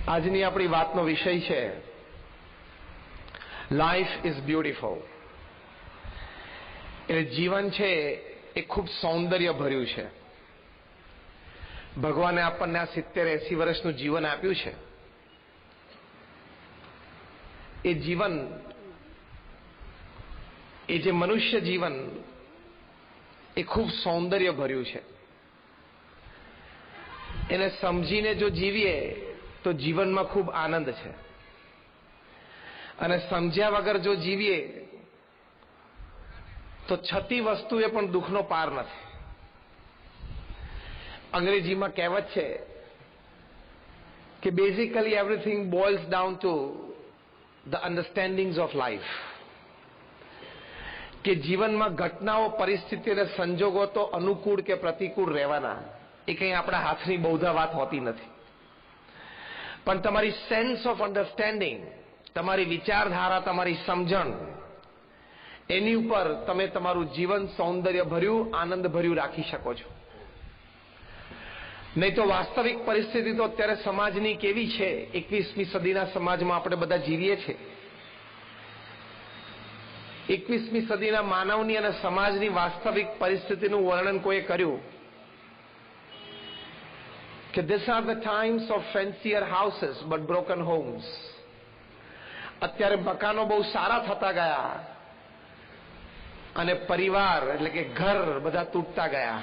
આજની આપણી વાતનો વિષય છે લાઈફ ઇઝ બ્યુટીફુલ. એટલે જીવન છે એ ખૂબ સૌંદર્ય ભર્યું છે. ભગવાને આપણને આ 70-80 વર્ષનું જીવન આપ્યું છે. એ જીવન, એ જે મનુષ્ય જીવન એ ખૂબ સૌંદર્ય ભર્યું છે. એને સમજીને જો જીવીએ તો જીવનમાં ખૂબ આનંદ છે, અને સમજ્યા વગર જો જીવીએ તો છતી વસ્તુએ પણ દુઃખનો પાર નથી. અંગ્રેજીમાં કહેવત છે કે basically everything boils down to the understandings of life. કે જીવનમાં ઘટનાઓ, પરિસ્થિતિ અને સંજોગો તો અનુકૂળ કે પ્રતિકૂળ રહેવાના, એ કંઈ આપણા હાથની બહુધા વાત હોતી નથી. પણ તમારી સેન્સ ઓફ અન્ડરસ્ટેન્ડિંગ, તમારી વિચારધારા, તમારી સમજણ, એની ઉપર તમે તમારું જીવન સૌંદર્ય ભર્યું, આનંદ ભર્યું રાખી શકો છો. નહીં તો વાસ્તવિક પરિસ્થિતિ તો અત્યારે સમાજની કેવી છે, 21મી સદીના સમાજમાં આપણે બધા જીવીએ છીએ. 21મી સદીના માનવની અને સમાજની વાસ્તવિક પરિસ્થિતિનું વર્ણન કોઈએ કર્યું કે these are the times of fancier houses but broken homes. અત્યારે મકાનો બહુ સારા થતા ગયા અને પરિવાર એટલે કે ઘર બધા તૂટતા ગયા.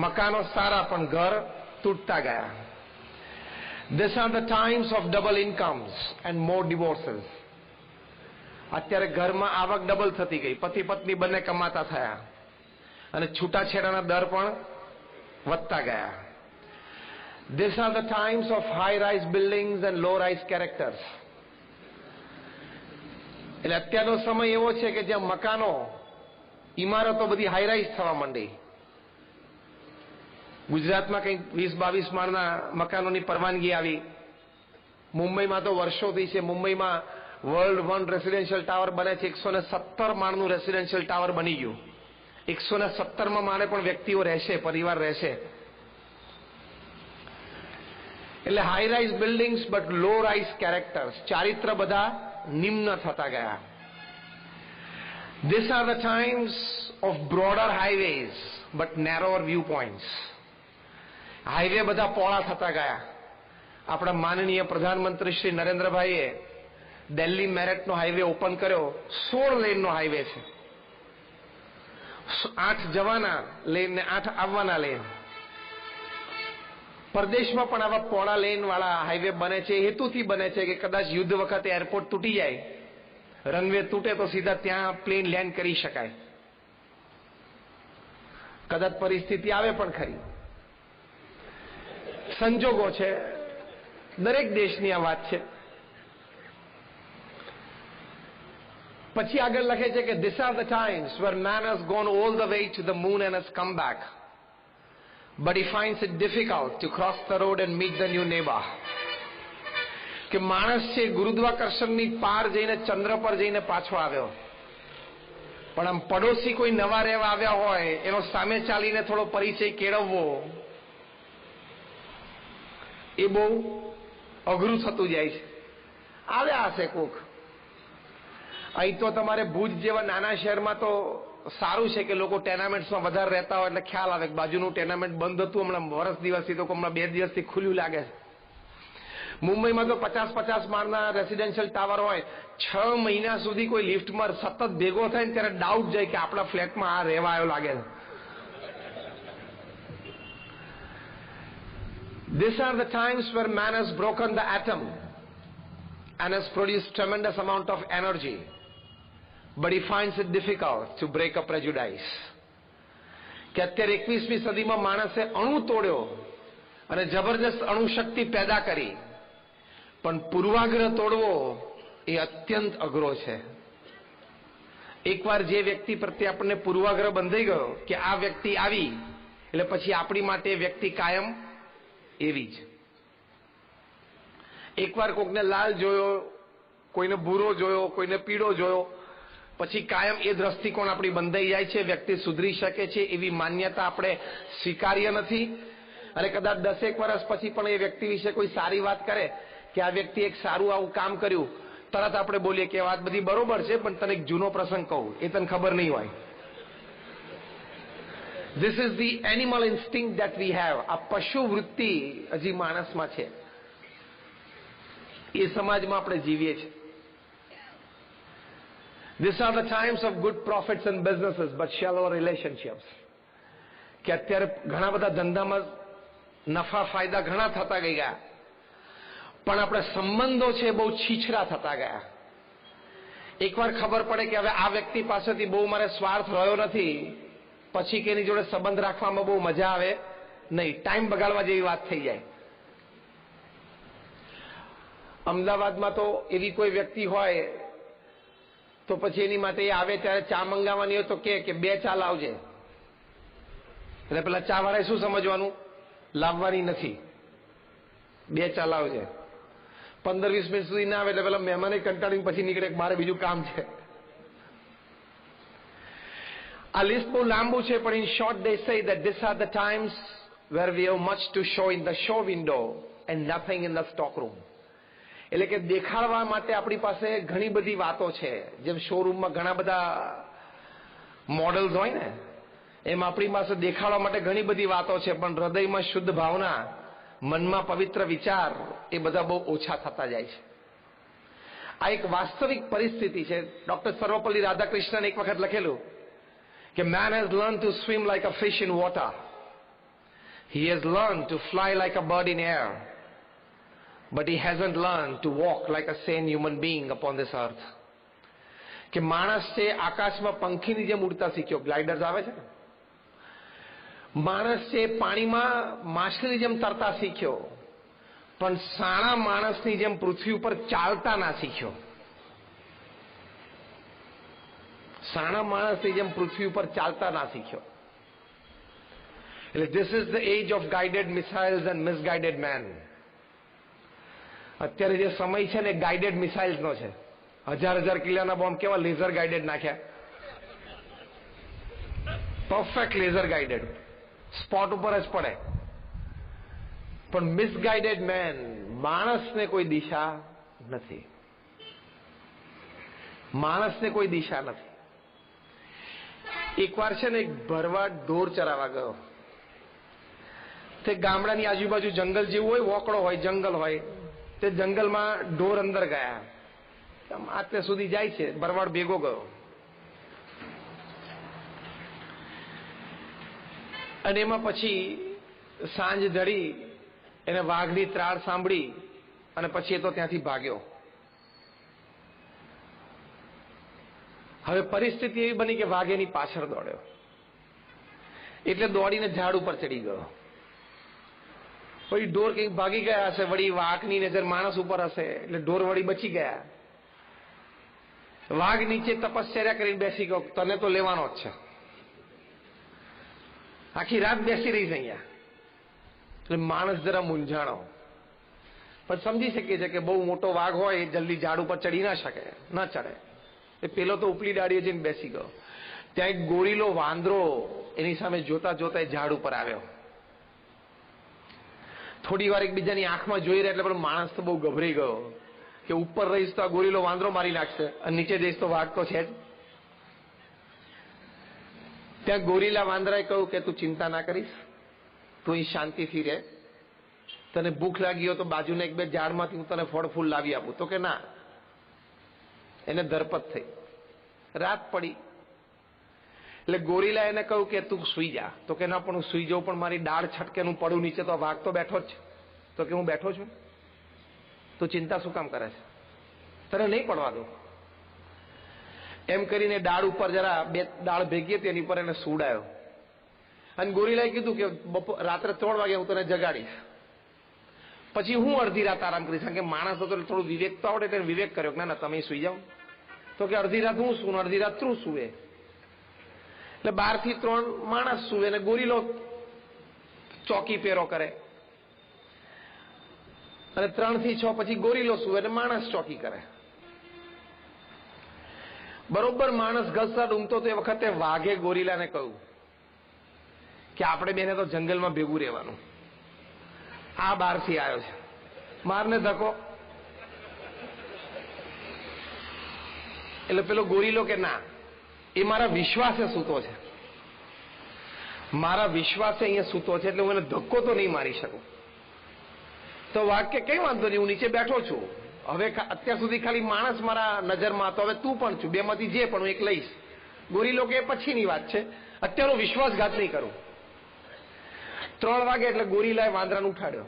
મકાનો સારા પણ ઘર તૂટતા ગયા. These are the times of double incomes and more divorces. અત્યારે ઘરમાં આવક ડબલ થતી ગઈ, પતિ પત્ની બંને કમાતા થયા અને છૂટાછેડાના દર પણ વધતા ગયા. These are the times of high-rise buildings and low-rise characters. એટલે અત્યારનો સમય એવો છે કે જ્યાં મકાનો, ઇમારતો બધી હાઈ-રાઇઝ થવા માંડી. ગુજરાતમાં કંઈક 20-22 માળના મકાનોની પરવાનગી આવી. મુંબઈમાં તો વર્ષોથી છે. મુંબઈમાં વર્લ્ડ 1 રેસિડેન્શિયલ ટાવર બને છે. 117 માળનું રેસિડેન્શિયલ ટાવર બની ગયું. 117માં માળે પણ વ્યક્તિઓ રહેશે, પરિવાર રહેશે. એટલે high rise buildings but low rise characters, ચારિત્ર બધા નિમ્ન થતા ગયા. These are the times of broader highways but narrower viewpoints. Highway બધા પહોળા થતા ગયા. આપણા માનનીય પ્રધાનમંત્રી શ્રી નરેન્દ્રભાઈએ દિલ્હી મેરઠનો હાઈવે ઓપન કર્યો. 16 લેનનો હાઈવે છે. 8 જવાના લેન ને 8 આવવાના લેન. પરદેશમાં પણ આવા પોળા લેન વાળા હાઈવે બને છે. હેતુથી બને છે કે કદાચ યુદ્ધ વખતે એરપોર્ટ તૂટી જાય, રનવે તૂટે તો સીધા ત્યાં પ્લેન લેન્ડ કરી શકાય. કદાચ પરિસ્થિતિ આવે પણ ખરી. સંજોગો છે, દરેક દેશની આ વાત છે. પછી આગળ લખે છે કે these are the times where man has gone all the way to the moon and has come back, but he finds it difficult to cross the road and meet the new neighbor. કે માણસ છે ગુરુત્વાકર્ષણની પાર જઈને ચંદ્ર પર જઈને પાછો આવ્યો, પણ આમ પડોશી કોઈ નવા રહેવા આવ્યા હોય એનો સામે ચાલીને થોડો પરિચય કેળવવો એ બહુ અઘરું થતું જાય છે. આવ્યા હશે કોક. અહીં તો તમારે ભુજ જેવા નાના શહેરમાં તો સારું છે કે લોકો ટેનામેન્ટ્સમાં વધારે રહેતા હોય એટલે ખ્યાલ આવે કે બાજુનું ટેનામેન્ટ બંધ હતું હમણાં વર્ષ દિવસથી, તો હમણાં 2 દિવસથી ખુલ્યું લાગે છે. મુંબઈમાં તો 50-50 માળના રેસિડેન્શિયલ ટાવર હોય, 6 મહિના સુધી કોઈ લિફ્ટમાં સતત ભેગો થાય ને ત્યારે ડાઉટ જાય કે આપણા ફ્લેટમાં આ રહેવા આવ્યો લાગે છે. These are the times where man has broken the atom and has produced tremendous amount of energy, but he finds it difficult to break a prejudice. કે અત્યારે 21મી સદીમાં માણસે અણુ તોડ્યો અને જબરજસ્ત અણુશક્તિ પેદા કરી, પણ પૂર્વાગ્રહ તોડવો એ અત્યંત અઘરો છે. એકવાર જે વ્યક્તિ પ્રત્યે આપણને પૂર્વાગ્રહ બંધાઈ ગયો કે આ વ્યક્તિ આવી એટલે પછી આપણી માટે વ્યક્તિ કાયમ એવી જ. એકવાર કોકને લાલ જોયો, કોઈને ભૂરો જોયો, કોઈને પીળો જોયો, પછી કાયમ એ દ્રષ્ટિકોણ આપણી બંધાઈ જાય છે. વ્યક્તિ સુધરી શકે છે એવી માન્યતા આપણે સ્વીકાર્ય નથી. અને કદાચ 10 વર્ષ પછી પણ એ વ્યક્તિ વિશે કોઈ સારી વાત કરે કે આ વ્યક્તિ એક સારું આવું કામ કર્યું, તરત આપણે બોલીએ કે વાત બધી બરોબર છે, પણ તને એક જૂનો પ્રસંગ કહું, એ તને ખબર નહીં હોય. This is the animal instinct that we have. આ પશુ વૃત્તિ હજી માણસમાં છે. એ સમાજમાં આપણે જીવીએ છીએ. These are the times of good profits and businesses, but shallow relationships. કે અત્યારે ઘણા બધા ધંધામાં નફા ફાયદા ઘણા થતા ગયા, પણ આપણે સંબંધો છે બહુ છીછરા થતા ગયા. એકવાર ખબર પડે કે હવે આ વ્યક્તિ પાસેથી બહુ મારે સ્વાર્થ રહ્યો નથી, પછી કે એની જોડે સંબંધ રાખવામાં બહુ મજા આવે નહીં, ટાઈમ બગાડવા જેવી વાત થઈ જાય. અમદાવાદમાં તો એવી કોઈ વ્યક્તિ હોય તો પછી એની માટે આવે ત્યારે ચા મંગાવવાની હોય તો કે 2 ચા લાવજે. એટલે પેલા ચા વાળાએ શું સમજવાનું? લાવવાની નથી, 2 ચા લાવજે. 15-20 મિનિટ સુધી ના આવે એટલે પેલા મહેમાને કંટાળીને પછી નીકળે, મારે બીજું કામ છે. આ લિસ્ટ બહુ લાંબુ છે, પણ in short they say that these are the times where we have much to show in the show window and nothing in the stock room. એટલે કે દેખાડવા માટે આપણી પાસે ઘણી બધી વાતો છે. જેમ શોરૂમમાં ઘણા બધા મોડલ્સ હોય ને, એમ આપણી પાસે દેખાડવા માટે ઘણી બધી વાતો છે, પણ હૃદયમાં શુદ્ધ ભાવના, મનમાં પવિત્ર વિચાર, એ બધા બહુ ઓછા થતા જાય છે. આ એક વાસ્તવિક પરિસ્થિતિ છે. ડોક્ટર સર્વપલ્લી રાધાકૃષ્ણને એક વખત લખેલું કે man has learned to swim like a fish in water. He has learned to fly like a bird in air. But he hasn't learned to walk like a sane human being upon this earth. કે માણસ છે આકાશમાં પંખીની જેમ ઉડતા શીખ્યો, ગ્લાઇડર્સ આવે છે. માણસ છે પાણીમાં માછલીની જેમ તરતા શીખ્યો, પણ સાણા માણસની જેમ પૃથ્વી ઉપર ચાલતા ના શીખ્યો. સાણા માણસની જેમ પૃથ્વી ઉપર ચાલતા ના શીખ્યો. એટલે this is the age of guided missiles and misguided man. અત્યારે જે સમય છે ને ગાઈડેડ મિસાઇલ્સ નો છે. 1000 કિલોના બોમ્બ કેવા લેઝર ગાઈડેડ નાખ્યા, પરફેક્ટ લેઝર ગાઈડેડ, સ્પોટ ઉપર જ પડે. પણ મિસગાઈડેડ મેન, માણસને કોઈ દિશા નથી. માણસને કોઈ દિશા નથી. એકવાર છે ને એક ભરવાડ ઢોર ચરાવવા ગયો. તે ગામડાની આજુબાજુ જંગલ જેવું હોય, વોકડો હોય, જંગલ હોય. તે જંગલમાં ઢોર અંદર ગયા, આટલે સુધી જાય છે. ભરવાડ ભેગો ગયો અને એમાં પછી સાંજ ઢળી, એને વાઘની ત્રાળ સાંભળી અને પછી એ તો ત્યાંથી ભાગ્યો. હવે પરિસ્થિતિ એવી બની કે વાઘ એની પાછળ દોડ્યો, એટલે દોડીને ઝાડ ઉપર ચડી ગયો. વળી ઢોર કંઈક ભાગી ગયા હશે, વળી વાઘની નજર માણસ ઉપર હશે, એટલે ઢોર વળી બચી ગયા. વાઘ નીચે તપશ્ચર્યા કરીને બેસી ગયો, તને તો લેવાનો જ છે, આખી રાત બેસી રહી છે અહીંયા. એટલે માણસ જરા મૂંઝાણો, પણ સમજી શકીએ છે કે બહુ મોટો વાઘ હોય એ જલ્દી ઝાડ ઉપર ચડી ના શકે, ના ચડે. એ પેલો તો ઉપલી ડાળીએ જઈને બેસી ગયો. ત્યાં એક ગોરીલો વાંદરો એની સામે જોતા જોતા એ ઝાડ ઉપર આવ્યો. થોડી વાર એકબીજાની આંખમાં જોઈ રહ્યા, એટલે પણ માણસ તો બહુ ગભરાઈ ગયો કે ઉપર રહીશ તો આ ગોરીલો વાંદરો મારી નાખશે, અને નીચે જઈશ તો વાઘ તો છે જ. ત્યાં ગોરીલા વાંદરાએ કહ્યું કે તું ચિંતા ના કરીશ, તું અહીં શાંતિથી રહે, તને ભૂખ લાગી હોય તો બાજુના 1-2 ઝાડમાંથી હું તને ફળ ફૂલ લાવી આપું. તો કે ના. એને ધરપત થઈ, રાત પડી. એટલે ગોરીલા એને કહ્યું કે તું સુઈ જા. તો કે ના, પણ હું સુઈ જાઉં, પણ મારી ડાળ છટકે હું પડું નીચે તો વાઘ તો બેઠો જ છે. તો કે હું બેઠો છું, તું ચિંતા શું કામ કરે છે, તને નહીં પડવા દો. એમ કરીને ડાળ ઉપર જરા 2 ડાળ ભેગી હતી એની પર એને સુડાયો. અને ગોરીલાએ કીધું કે રાત્રે 3 વાગે હું તને જગાડીશ, પછી હું અડધી રાત આરામ કરીશ. કારણ કે માણસ હતો એટલે થોડું વિવેક તો આવડે, એટલે વિવેક કર્યો કે ના ના તમે સુઈ જાઓ. તો કે અડધી રાત હું સુવું, અડધી રાત તું સુવે. એટલે 12 થી 3 માણસ સુવે ને ગોરીલો ચોકી પેરો કરે, અને 3 થી 6 પછી ગોરીલો સુવે ને માણસ ચોકી કરે. બરોબર માણસ ઘસતા ઊંઘતો તો એ વખતે વાઘે ગોરીલાને કહ્યું કે આપણે બેને તો જંગલમાં ભેગું રહેવાનું. આ બહારથી આવ્યો છે, મારને ધક્કો. એટલે પેલો ગોરીલો કે ના, એ મારા વિશ્વાસે સૂતો છે, મારા વિશ્વાસે અહીંયા સૂતો છે, એટલે હું એને ધક્કો તો નહીં મારી શકું. તો વાઘ કે કઈ વાંધો નહીં, હું નીચે બેઠો છું, હવે અત્યાર સુધી ખાલી માણસ મારા નજરમાં હતો, હવે તું પણ છું, બેમાંથી જે પણ હું એક લઈશ. ગોરીલો કે પછીની વાત છે, અત્યારે હું વિશ્વાસઘાત નહીં કરું. 3 વાગે એટલે ગોરીલાએ વાંદરાને ઉઠાડ્યો.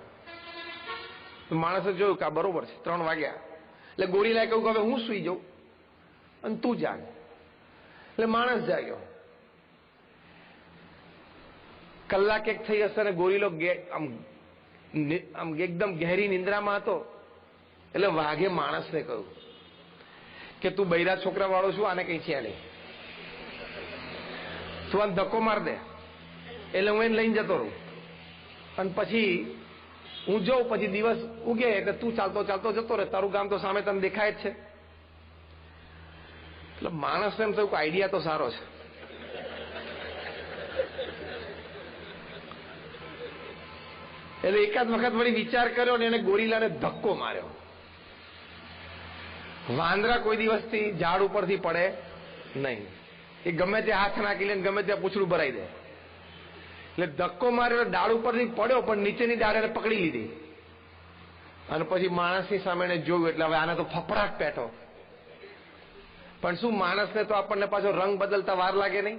માણસે જોયું કે આ બરોબર છે, 3 વાગ્યા એટલે ગોરીલાએ કહ્યું કે હવે હું સુઈ જાઉં અને તું જાગ. એટલે માણસ જાગ્યો. કલાક એક થઈ હશે ને ગોરીલો આમ એકદમ ગહેરી નિંદ્રામાં હતો. એટલે વાઘે માણસને કહ્યું કે તું બૈરા છોકરા વાળો છું, આને કઈ છે નહીં, તું આને ધક્કો માર દે, એટલે હું એને લઈને જતો રહું, અને પછી હું જાઉં, પછી દિવસ ઉગે એટલે તું ચાલતો ચાલતો જતો રહે, તારું ગામ તો સામે તને દેખાય જ છે. એટલે માણસને એમ થયું કે આઈડિયા તો સારો છે. એટલે એકાદ વખત વળી વિચાર કર્યો ને એને ગોરીલાને ધક્કો માર્યો. વાંદરા કોઈ દિવસથી ઝાડ ઉપરથી પડે નહીં, એ ગમે ત્યાં હાથ નાખી લે, ગમે ત્યાં પૂંછડું ભરાઈ દે. એટલે ધક્કો માર્યો, ડાળ ઉપરથી પડ્યો, પણ નીચેની ડાળ એને પકડી લીધી. અને પછી માણસની સામે એને જોયું, એટલે હવે આને તો ફફડાટ પેઠો. પણ શું, માણસને તો આપણને પાછો રંગ બદલતા વાર લાગે નહીં.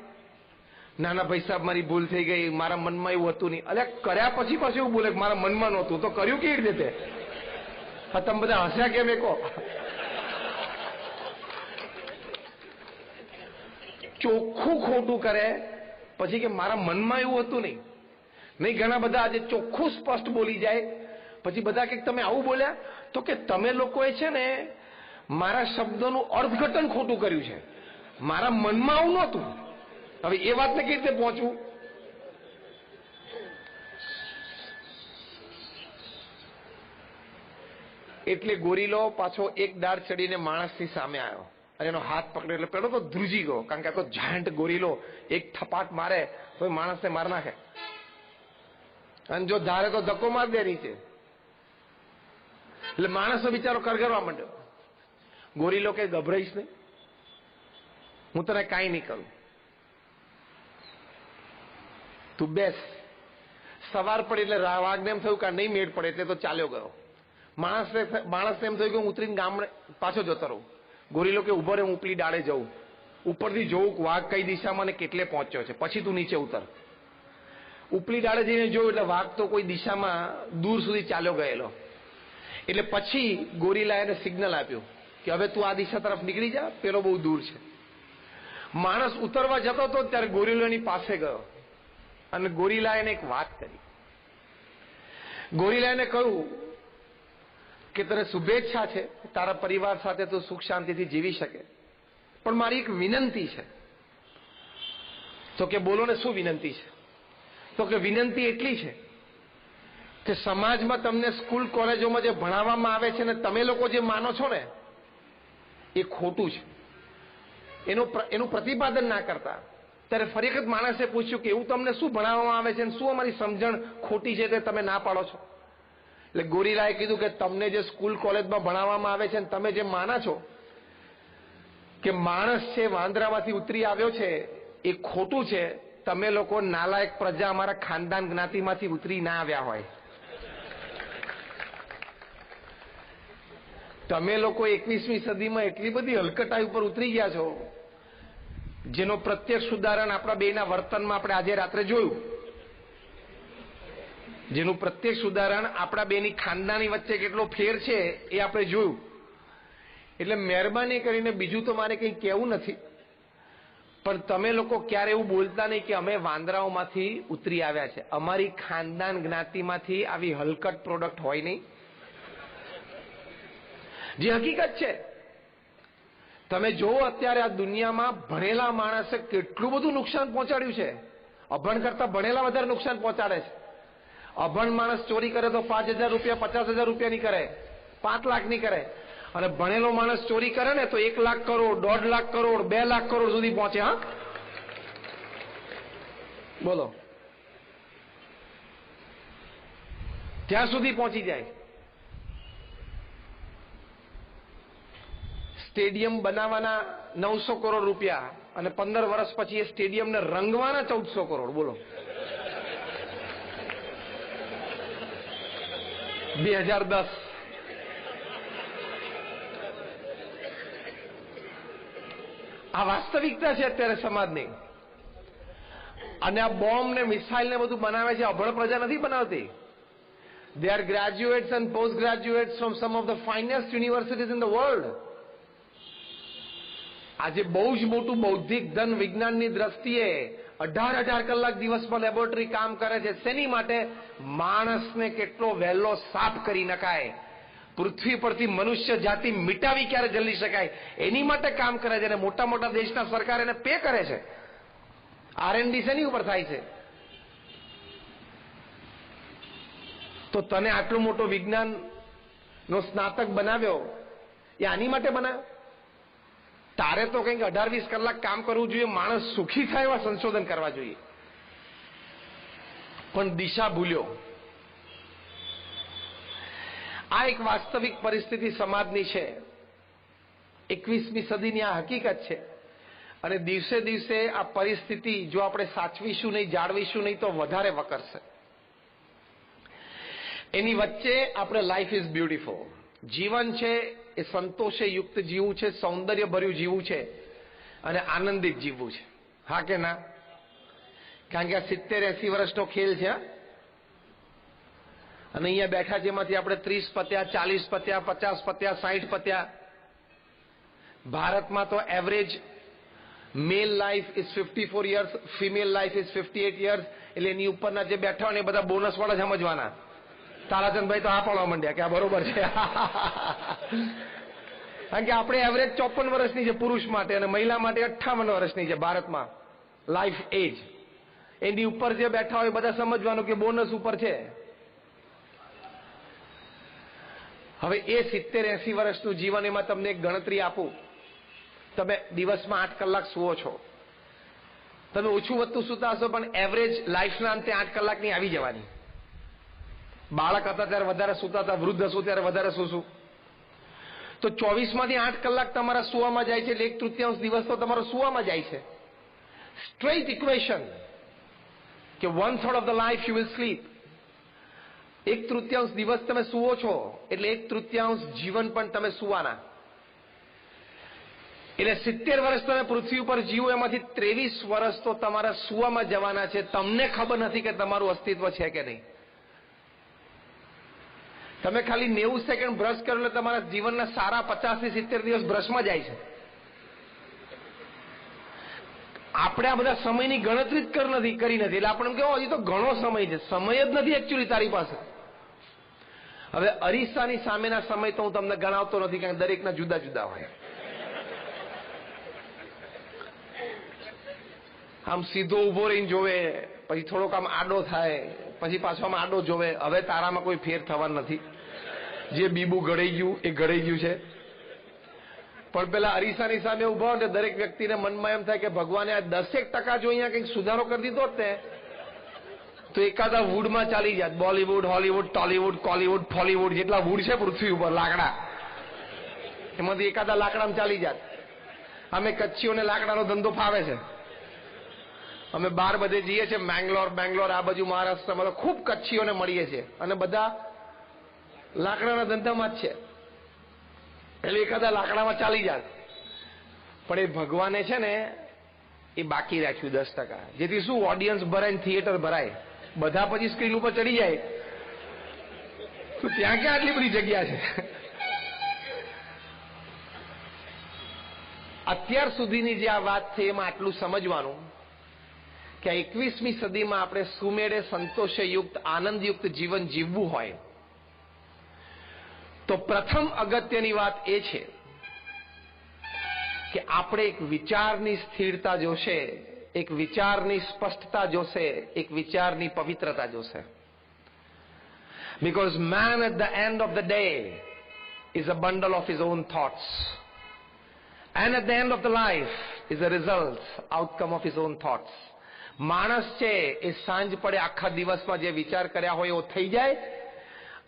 નાના ભાઈ સાહેબ મારી ભૂલ થઈ ગઈ, મારા મનમાં એવું હતું નહીં. અલ્યા કર્યા પછી પાછું એવું બોલે મારા મનમાં નહોતું, તો કર્યું કેવી રીતે? તમે બધા હસ્યા કેમ? કહો. ચોખ્ખું ખોટું કરે પછી કે મારા મનમાં એવું હતું નહીં. નહીં, ઘણા બધા આજે ચોખ્ખું સ્પષ્ટ બોલી જાય, પછી બધા કે તમે આવું બોલ્યા, તો કે તમે લોકોએ છે ને મારા શબ્દોનું અર્થઘટન ખોટું કર્યું છે, મારા મનમાં આવું નહોતું. હવે એ વાતને કેવી રીતે પહોંચવું? એટલે ગોરીલો પાછો એક ડાળ ચડીને માણસની સામે આવ્યો અને એનો હાથ પકડ્યો. એટલે પેલો તો ધ્રુજી ગયો, કારણ કે આ તો જાયન્ટ ગોરીલો એક થપાટ મારે તો માણસને માર નાખે, અને જો ધારે તો ધક્કો માર દે નીચે. એટલે માણસનો બિચારો કરગરવા માંડ્યો. ગોરીલો કે ગભરાઈશ નહીં, હું તને કાંઈ નહીં કરું, તું બેસ. સવાર પડી એટલે વાઘને એમ થયું કે નહીં મેળ પડે, એટલે તો ચાલ્યો ગયો. માણસને એમ થયું કે હું ઉતરીને ગામડે પાછો જતો રહું. ગોરીલો કે ઉભો રહે, હું ઉપલી ડાળે જઉં, ઉપરથી જોઉં વાઘ કઈ દિશામાં ને કેટલે પહોંચ્યો છે, પછી તું નીચે ઉતર. ઉપલી ડાળે જઈને જોયું એટલે વાઘ તો કોઈ દિશામાં દૂર સુધી ચાલ્યો ગયેલો. એટલે પછી ગોરીલાએ એને સિગ્નલ આપ્યું કે હવે તું આ દિશા તરફ નીકળી જા, પેલો બહુ દૂર છે. માણસ ઉતરવા જતો હતો ત્યારે ગોરીલો એની પાસે ગયો અને ગોરીલાએ એને એક વાત કરી. ગોરીલાએ એને કહ્યું કે તને શુભેચ્છા છે, તારા પરિવાર સાથે તું સુખ શાંતિથી જીવી શકે, પણ મારી એક વિનંતી છે. તો કે બોલો ને, શું વિનંતી છે? તો કે વિનંતી એટલી છે કે સમાજમાં તમને સ્કૂલ કોલેજોમાં જે ભણાવવામાં આવે છે ને તમે લોકો જે માનો છો ને એ ખોટું છે, એનું પ્રતિપાદન ના કરતા. ત્યારે ફરી વખત માણસે પૂછ્યું કે એવું તમને શું ભણાવવામાં આવે છે, શું અમારી સમજણ ખોટી છે તે તમે ના પાડો છો? એટલે ગોરીલાએ કીધું કે તમને જે સ્કૂલ કોલેજમાં ભણાવવામાં આવે છે ને તમે જે માના છો કે માણસ છે વાંદરામાંથી ઉતરી આવ્યો છે, એ ખોટું છે. તમે લોકો નાલાયક પ્રજા અમારા ખાનદાન જ્ઞાતિમાંથી ઉતરી ના આવ્યા હોય. તમે લોકો 21મી સદીમાં એટલી બધી હલકટાઈ ઉપર ઉતરી ગયા છો જેનો પ્રત્યક્ષ ઉદાહરણ આપણા બેના વર્તનમાં આપણે આજે રાત્રે જોયું. જેનું પ્રત્યક્ષ ઉદાહરણ આપણા બેની ખાનદાની વચ્ચે કેટલો ફેર છે એ આપણે જોયું. એટલે મહેરબાની કરીને બીજું તો મારે કંઈ કહેવું નથી, પણ તમે લોકો ક્યારે એવું બોલતા નહીં કે અમે વાંદરાઓમાંથી ઉતરી આવ્યા છે. અમારી ખાનદાન જ્ઞાતિમાંથી આવી હલકટ પ્રોડક્ટ હોય નહીં, જે હકીકત છે. તમે જુઓ અત્યારે આ દુનિયામાં ભણેલા માણસે કેટલું બધું નુકસાન પહોંચાડ્યું છે. અભણ કરતા ભણેલા વધારે નુકસાન પહોંચાડે છે. અભણ માણસ ચોરી કરે તો 5,000 રૂપિયા 50,000 રૂપિયા ની કરે, 5 લાખ ની કરે, અને ભણેલો માણસ ચોરી કરે ને તો 1 લાખ કરોડ, 1.5 લાખ કરોડ, 2 લાખ કરોડ સુધી પહોંચે. હા, બોલો, ત્યાં સુધી પહોંચી જાય. સ્ટેડિયમ બનાવવાના 900 કરોડ રૂપિયા અને 15 વર્ષ પછી એ સ્ટેડિયમને રંગવાના 1400 કરોડ. બોલો 2010. આ વાસ્તવિકતા છે અત્યારે સમાજની. અને આ બોમ્બ ને મિસાઇલ ને બધું બનાવે છે અભણ પ્રજા નથી બનાવતી. They are graduates and postgraduates from some of the finest universities in the world. આજે બહુ જ મોટું બૌદ્ધિક ધન વિજ્ઞાનની દ્રષ્ટિએ 18 કલાક દિવસમાં લેબોરેટરી કામ કરે છે. શેની માટે? માણસને કેટલો વહેલો સાફ કરી નખાય, પૃથ્વી પરથી મનુષ્ય જાતિ મિટાવી ક્યારે જલ્દી શકાય એની માટે કામ કરે છે. અને મોટા મોટા દેશના સરકાર એને પે કરે છે. R&D શેની ઉપર થાય છે? તો તને આટલો મોટો વિજ્ઞાન નો સ્નાતક બનાવ્યો એ આની માટે બનાવ્યો? તારે તો કંઈક 18-20 કલાક કામ કરવું જોઈએ, માણસ સુખી થાય એવા સંશોધન કરવા જોઈએ. પણ દિશા ભૂલ્યો. આ એક વાસ્તવિક પરિસ્થિતિ સમાજની છે. 21મી સદીની આ હકીકત છે. અને દિવસે દિવસે આ પરિસ્થિતિ જો આપણે સાચવીશું નહીં, જાળવીશું નહીં તો વધારે વકરશે. એની વચ્ચે આપણે લાઈફ ઇઝ બ્યુટીફુલ, જીવન છે એ સંતોષે યુક્ત જીવવું છે, સૌંદર્ય ભર્યું જીવવું છે અને આનંદિત જીવવું છે. હા કે ના? કારણ કે આ 70-80 વર્ષનો ખેલ છે. અને અહીંયા બેઠા જેમાંથી આપણે 30 પત્યા, 40 પત્યા, 50 પત્યા, 60 પત્યા. ભારતમાં તો average male life is 54 years, female life is 58 years. એટલે એની ઉપરના જે બેઠા હોય ને એ બધા બોનસ વાળા સમજવાના. તારાચંદભાઈ તો આ પડવા માંડ્યા કે આ બરોબર છે. કારણ કે આપણે એવરેજ 54 વર્ષની છે પુરુષ માટે અને મહિલા માટે 58 વર્ષની છે ભારતમાં લાઈફ એજ. એની ઉપર જે બેઠા હોય બધા સમજવાનું કે બોનસ ઉપર છે. હવે એ 70-80 વર્ષનું જીવન, એમાં તમને એક ગણતરી આપું. તમે દિવસમાં 8 કલાક સુવો છો. તમે ઓછું વધતું સુતા હશો પણ એવરેજ લાઈફના અંતે 8 કલાકની આવી જવાની. બાળક હતા ત્યારે વધારે સુતા હતા, વૃદ્ધ હશું ત્યારે વધારે સૂશું. તો 24માંથી 8 કલાક તમારા સુવામાં જાય છે, એટલે 1/3 દિવસ તો તમારો સુવામાં જાય છે. સ્ટ્રેટ ઇક્વેશન કે 1/3 of the life you will sleep. 1/3 દિવસ તમે સુવો છો એટલે 1/3 જીવન પણ તમે સુવાના. એટલે 70 વર્ષ તમે પૃથ્વી ઉપર જીવો, એમાંથી 23 વર્ષ તો તમારા સુવામાં જવાના છે. તમને ખબર નથી કે તમારું અસ્તિત્વ છે કે નહીં. તમે ખાલી 90 સેકન્ડ બ્રશ કરો એટલે તમારા જીવનના સારા 50 થી 70 દિવસ બ્રશમાં જાય છે. આપણે આ બધા સમયની ગણતરી જ કરી નથી. એટલે આપણે કેવો હજી તો ઘણો સમય છે. સમય જ નથી એકચ્યુઅલી તારી પાસે. હવે અરીસાની સામેના સમય તો હું તમને ગણાવતો નથી, કારણ કે દરેકના જુદા જુદા હોય. આમ સીધો ઉભો રહીને જોવે, પછી થોડોક આમ આડો થાય, પછી પાછો આમ આડો જોવે. હવે તારામાં કોઈ ફેર થવા નથી. જે બીબુ ઘડાઈ ગયું એ ઘડાઈ ગયું છે. પણ પેલા અરીસાની સામે ઉભો ને દરેક વ્યક્તિને મનમાં એમ થાય કે ભગવાને આ 10% જો અહીંયા કંઈક સુધારો કરી દીધો ને તો એકાદા વુડમાં ચાલી જાય. બોલીવુડ, હોલીવુડ, ટોલીવુડ, કોલીવુડ, ફોલીવુડ જેટલા વુડ છે પૃથ્વી ઉપર લાકડા, એમાંથી એકાદા લાકડામાં ચાલી જાય. અમે કચ્છીઓને લાકડાનો ધંધો ફાવે છે. અમે બહાર બધે જઈએ છીએ, બેંગ્લોર આ બાજુ મહારાષ્ટ્રમાં તો ખૂબ કચ્છીઓને મળીએ છીએ અને બધા લાકડાના ધંધામાં જ છે. એટલે એકાદા લાકડામાં ચાલી જાય. પણ એ ભગવાને છે ને એ બાકી રાખ્યું 10%, જેથી શું ઓડિયન્સ ભરાય, થિયેટર ભરાય. બધા પછી સ્ક્રીન ઉપર ચડી જાય તો ત્યાં ક્યાં આટલી બધી જગ્યા છે. અત્યાર સુધીની જે આ વાત છે એમાં આટલું સમજવાનું કે 21મી સદીમાં આપણે સુમેળે સંતોષયુક્ત આનંદયુક્ત જીવન જીવવું હોય તો પ્રથમ અગત્યની વાત એ છે કે આપણે એક વિચારની સ્થિરતા જોશે, એક વિચારની સ્પષ્ટતા જોશે, એક વિચારની પવિત્રતા જોશે. Because man at the end of the day is a bundle of his own thoughts, and at the end of the life is a result, outcome of his own thoughts. માણસ છે એ સાંજ પડે આખા દિવસમાં જે વિચાર કર્યા હોય એવો થઈ જાય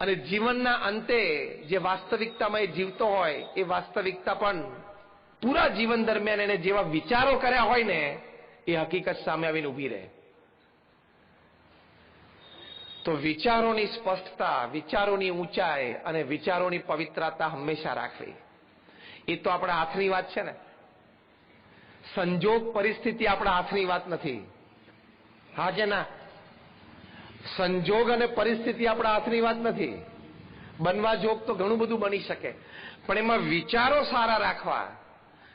અને જીવનના અંતે જે વાસ્તવિકતામાં એ જીવતો હોય એ વાસ્તવિકતા પણ પૂરા જીવન દરમિયાન એને જેવા વિચારો કર્યા હોય ને એ હકીકત સામે આવીને ઊભી રહે. તો વિચારોની સ્પષ્ટતા, વિચારોની ઊંચાઈ અને વિચારોની પવિત્રતા હંમેશા રાખવી, એ તો આપણા હાથની વાત છે ને. સંજોગ પરિસ્થિતિ આપણા હાથની વાત નથી. હા કે ના? સંજોગ અને પરિસ્થિતિ આપણા હાથની વાત નથી. બનવા જોગ તો ઘણું બધું બની શકે, પણ એમાં વિચારો સારા રાખવા,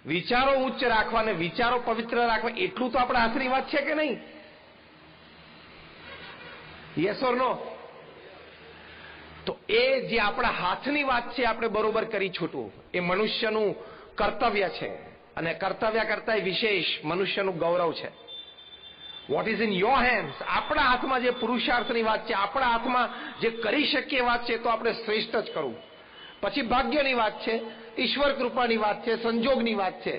વિચારો ઉચ્ચ રાખવા અને વિચારો પવિત્ર રાખવા, એટલું તો આપણા હાથની વાત છે કે નહીં? યસ ઓર નો? તો એ જે આપણા હાથની વાત છે આપણે બરોબર કરી છૂટવું એ મનુષ્યનું કર્તવ્ય છે, અને કર્તવ્ય કરતા વિશેષ મનુષ્યનું ગૌરવ છે. What is in your hands, આપણા હાથમાં જે પુરુષાર્થની વાત છે, આપણા હાથમાં જે કરી શકીએ વાત છે, તો આપણે શ્રેષ્ઠ જ કરવું. પછી ભાગ્યની વાત છે, ઈશ્વર કૃપાની વાત છે, સંજોગની વાત છે,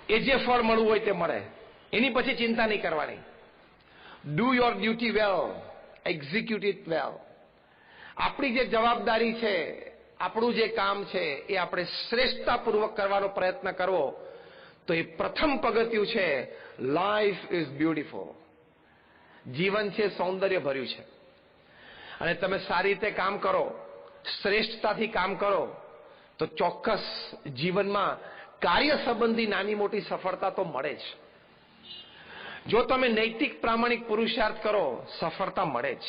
એ જે ફળ મળવું હોય તે મળે, એની પછી ચિંતા નહીં કરવાની. Do your duty well, execute it વેલ. આપણી જે જવાબદારી છે, આપણું જે કામ છે, એ આપણે શ્રેષ્ઠતાપૂર્વક કરવાનો પ્રયત્ન કરવો, તો એ પ્રથમ પગથિયું છે. Life is beautiful. જીવન છે સૌંદર્ય ભર્યું છે, અને તમે સારી રીતે કામ કરો, શ્રેષ્ઠતાથી કામ કરો, તો ચોક્કસ જીવનમાં કાર્ય સંબંધી નાની મોટી સફળતા તો મળે જ. જો તમે નૈતિક પ્રામાણિક પુરુષાર્થ કરો, સફળતા મળે જ.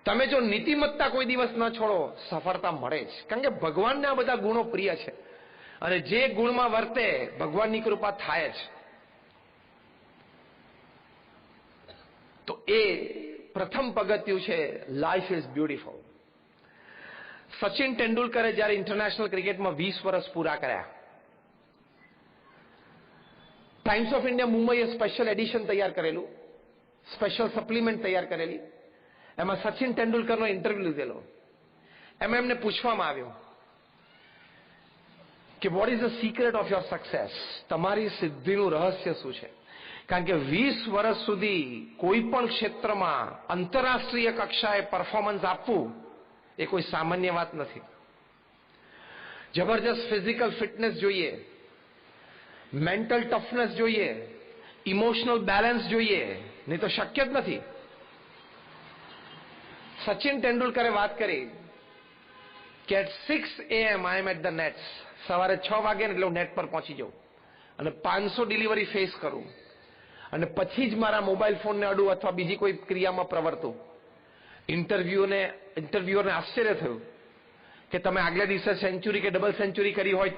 તમે જો નીતિમત્તા કોઈ દિવસ ન છોડો, સફળતા મળે જ. કારણ કે ભગવાનને આ બધા ગુણો પ્રિય છે, અને જે ગુણમાં વર્તે ભગવાનની કૃપા થાય જ. તો એ પ્રથમ પગથિયું છે. Life is beautiful. સચિન તેંડુલકરે જ્યારે ઇન્ટરનેશનલ ક્રિકેટમાં 20 વર્ષ પૂરા કર્યા, ટાઈમ્સ ઓફ ઇન્ડિયા મુંબઈએ સ્પેશિયલ એડિશન તૈયાર કરેલું, સ્પેશિયલ સપ્લિમેન્ટ તૈયાર કરેલી. એમાં સચિન તેંડુલકરનો ઇન્ટરવ્યુ લીધેલો. એમાં એમને પૂછવામાં આવ્યું કે what is the secret of your success, તમારી સિદ્ધિનું રહસ્ય શું છે? કારણ કે 20 વર્ષ સુધી કોઈ પણ ક્ષેત્રમાં આંતરરાષ્ટ્રીય કક્ષાએ પરફોર્મન્સ આપવું એ કોઈ સામાન્ય વાત નથી. જબરજસ્ત ફિઝિકલ ફિટનેસ જોઈએ, મેન્ટલ ટફનેસ જોઈએ, ઇમોશનલ બેલેન્સ જોઈએ, નહીં તો શક્ય જ નથી. સચિન તેંડુલકરે વાત કરી કે at 6 AM I am at the nets. સવારે 6 વાગે ને એટલે હું નેટ પર પહોંચી જાઉં અને 500 ડિલિવરી ફેસ કરું, અને પછી જ મારા મોબાઈલ ફોનને અડું અથવા બીજી કોઈ ક્રિયામાં પ્રવર્તું. ઇન્ટરવ્યુઅરને આશ્ચર્ય થયું કે તમે આગલા દિવસે સેન્ચુરી કે ડબલ સેન્ચુરી કરી હોય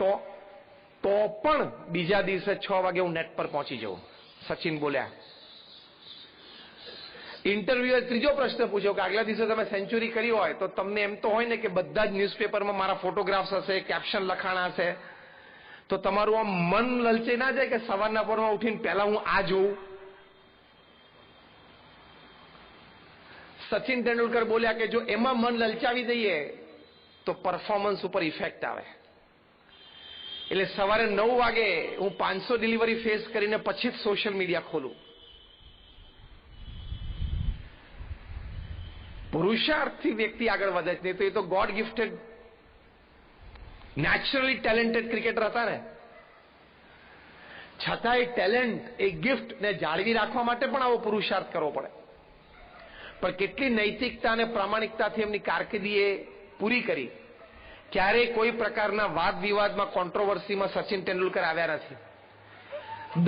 તો પણ બીજા દિવસે 6 વાગે હું નેટ પર પહોંચી જાઉં. સચિન બોલ્યા. ઇન્ટરવ્યુઅર ત્રીજો પ્રશ્ન પૂછ્યો કે આગલા દિવસે તમે સેન્ચુરી કરી હોય તો તમને એમ તો હોય ને કે બધા જ ન્યૂઝપેપરમાં મારા ફોટોગ્રાફ્સ હશે, કેપ્શન લખાણા હશે, તો તમારું આમ મન લલચે ના જાય કે સવારના પરમાં ઉઠીને પહેલા હું આ જોઉં? સચિન તેંડુલકર બોલ્યા કે જો એમાં મન લલચાવી દઈએ તો પરફોર્મન્સ ઉપર ઇફેક્ટ આવે. એટલે સવારે 9 વાગે હું 500 ડિલિવરી ફેસ કરીને પછી જ સોશિયલ મીડિયા ખોલું. પુરુષાર્થથી વ્યક્તિ આગળ વધે જ નહીં, તો એ તો God gifted naturally talented cricketer હતા ને. છતાં એ ટેલેન્ટ, એ ગિફ્ટ ને જાળવી રાખવા માટે પણ આવો પુરુષાર્થ કરવો પડે. પણ કેટલી નૈતિકતા અને પ્રામાણિકતાથી એમની કારકિર્દીએ પૂરી કરી. ક્યારેય કોઈ પ્રકારના વાદ વિવાદમાં, કોન્ટ્રોવર્સીમાં સચિન તેંડુલકર આવ્યા નથી.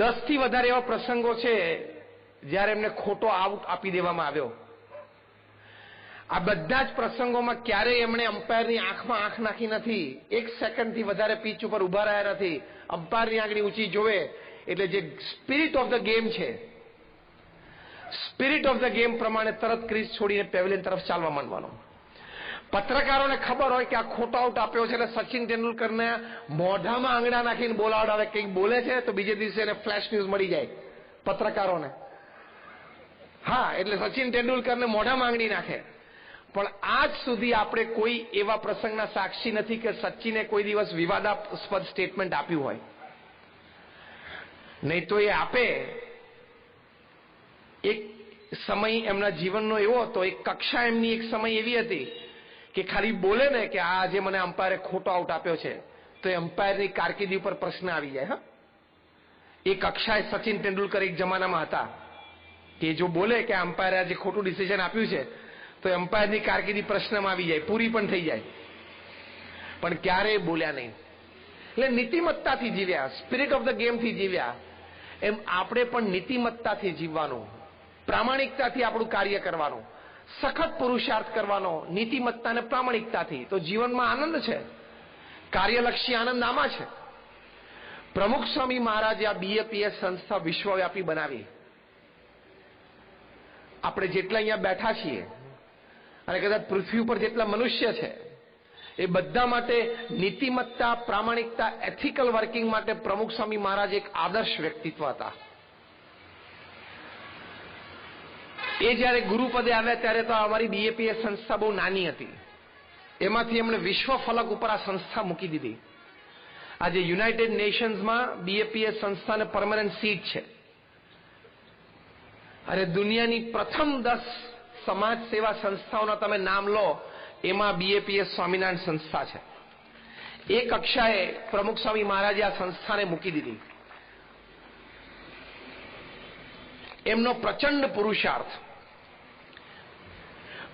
10 થી વધારે એવા પ્રસંગો છે જ્યારે એમને ખોટો આઉટ આપી દેવામાં આવ્યો. આ બધા જ પ્રસંગોમાં ક્યારેય એમણે અમ્પાયરની આંખમાં આંખ નાખી નથી. 1 સેકન્ડથી વધારે પીચ ઉપર ઉભા રહ્યા નથી. અમ્પાયરની આંગળી ઊંચી જોવે એટલે જે સ્પિરિટ ઓફ ધ ગેમ છે, સ્પિરિટ ઓફ ધ ગેમ પ્રમાણે તરત ક્રીઝ છોડીને પેવેલિયન તરફ ચાલવા માંડવાનો. પત્રકારોને ખબર હોય કે આ ખોટો આઉટ આપ્યો છે, એટલે સચિન તેંડુલકરને મોઢામાં આંગળા નાખીને બોલાવડાવે. કંઈક બોલે છે તો બીજે દિવસે એને ફ્લેશ ન્યૂઝ મળી જાય પત્રકારોને. હા, એટલે સચિન તેંડુલકરને મોઢામાં આંગળી નાખે. પણ આજ સુધી આપણે કોઈ એવા પ્રસંગના સાક્ષી નથી કે સચિને કોઈ દિવસ વિવાદાસ્પદ સ્ટેટમેન્ટ આપ્યું હોય. નહીં તો એ આપે. એક સમય એમના જીવનનો એવો હતો, એક કક્ષા એમની એક સમય એવી હતી કે ખાલી બોલે ને કે આજે મને અમ્પાયરે ખોટો આઉટ આપ્યો છે, તો એમ્પાયરની કારકિર્દી ઉપર પ્રશ્ન આવી જાય. હા, એ કક્ષાએ સચિન તેંડુલકર એક જમાનામાં હતા કે જો બોલે કે એમ્પાયરે આજે ખોટું ડિસિઝન આપ્યું છે તો એમ્પાયરની કારકિર્દી પ્રશ્નમાં આવી જાય, પૂરી પણ થઈ જાય. પણ ક્યારેય બોલ્યા નહીં. એટલે નીતિમત્તાથી જીવ્યા, સ્પિરિટ ઓફ ધ ગેમથી જીવ્યા. એમ આપણે પણ નીતિમત્તાથી જીવવાનું, પ્રામાણિકતાથી આપણું કાર્ય કરવાનું, સખત પુરુષાર્થ કરવાનો, નીતિમત્તા અને પ્રામાણિકતાથી. તો જીવનમાં આનંદ છે, કાર્યલક્ષી આનંદ આમાં છે. પ્રમુખ સ્વામી મહારાજે આ BAPS સંસ્થા વિશ્વવ્યાપી બનાવી. આપણે જેટલા અહીંયા બેઠા છીએ અને કદાચ પૃથ્વી ઉપર જેટલા મનુષ્ય છે એ બધા માટે નીતિમત્તા, પ્રામાણિકતા, એથિકલ વર્કિંગ માટે પ્રમુખ સ્વામી મહારાજ એક આદર્શ વ્યક્તિત્વ હતા. એ જયારે ગુરુપદે આવ્યા ત્યારે તો અમારી BAPS સંસ્થા બહુ નાની હતી. એમાંથી એમણે વિશ્વ ફલક ઉપર આ સંસ્થા મૂકી દીધી. આજે યુનાઇટેડ નેશન્સમાં BAPS સંસ્થાને પરમેનન્ટ સીટ છે. અરે દુનિયાની પ્રથમ 10 સમાજ સેવા સંસ્થાઓના તમે નામ લો, એમાં BAPS સ્વામિનારાયણ સંસ્થા છે. એ કક્ષાએ પ્રમુખ સ્વામી મહારાજે આ સંસ્થાને મૂકી દીધી. એમનો પ્રચંડ પુરુષાર્થ.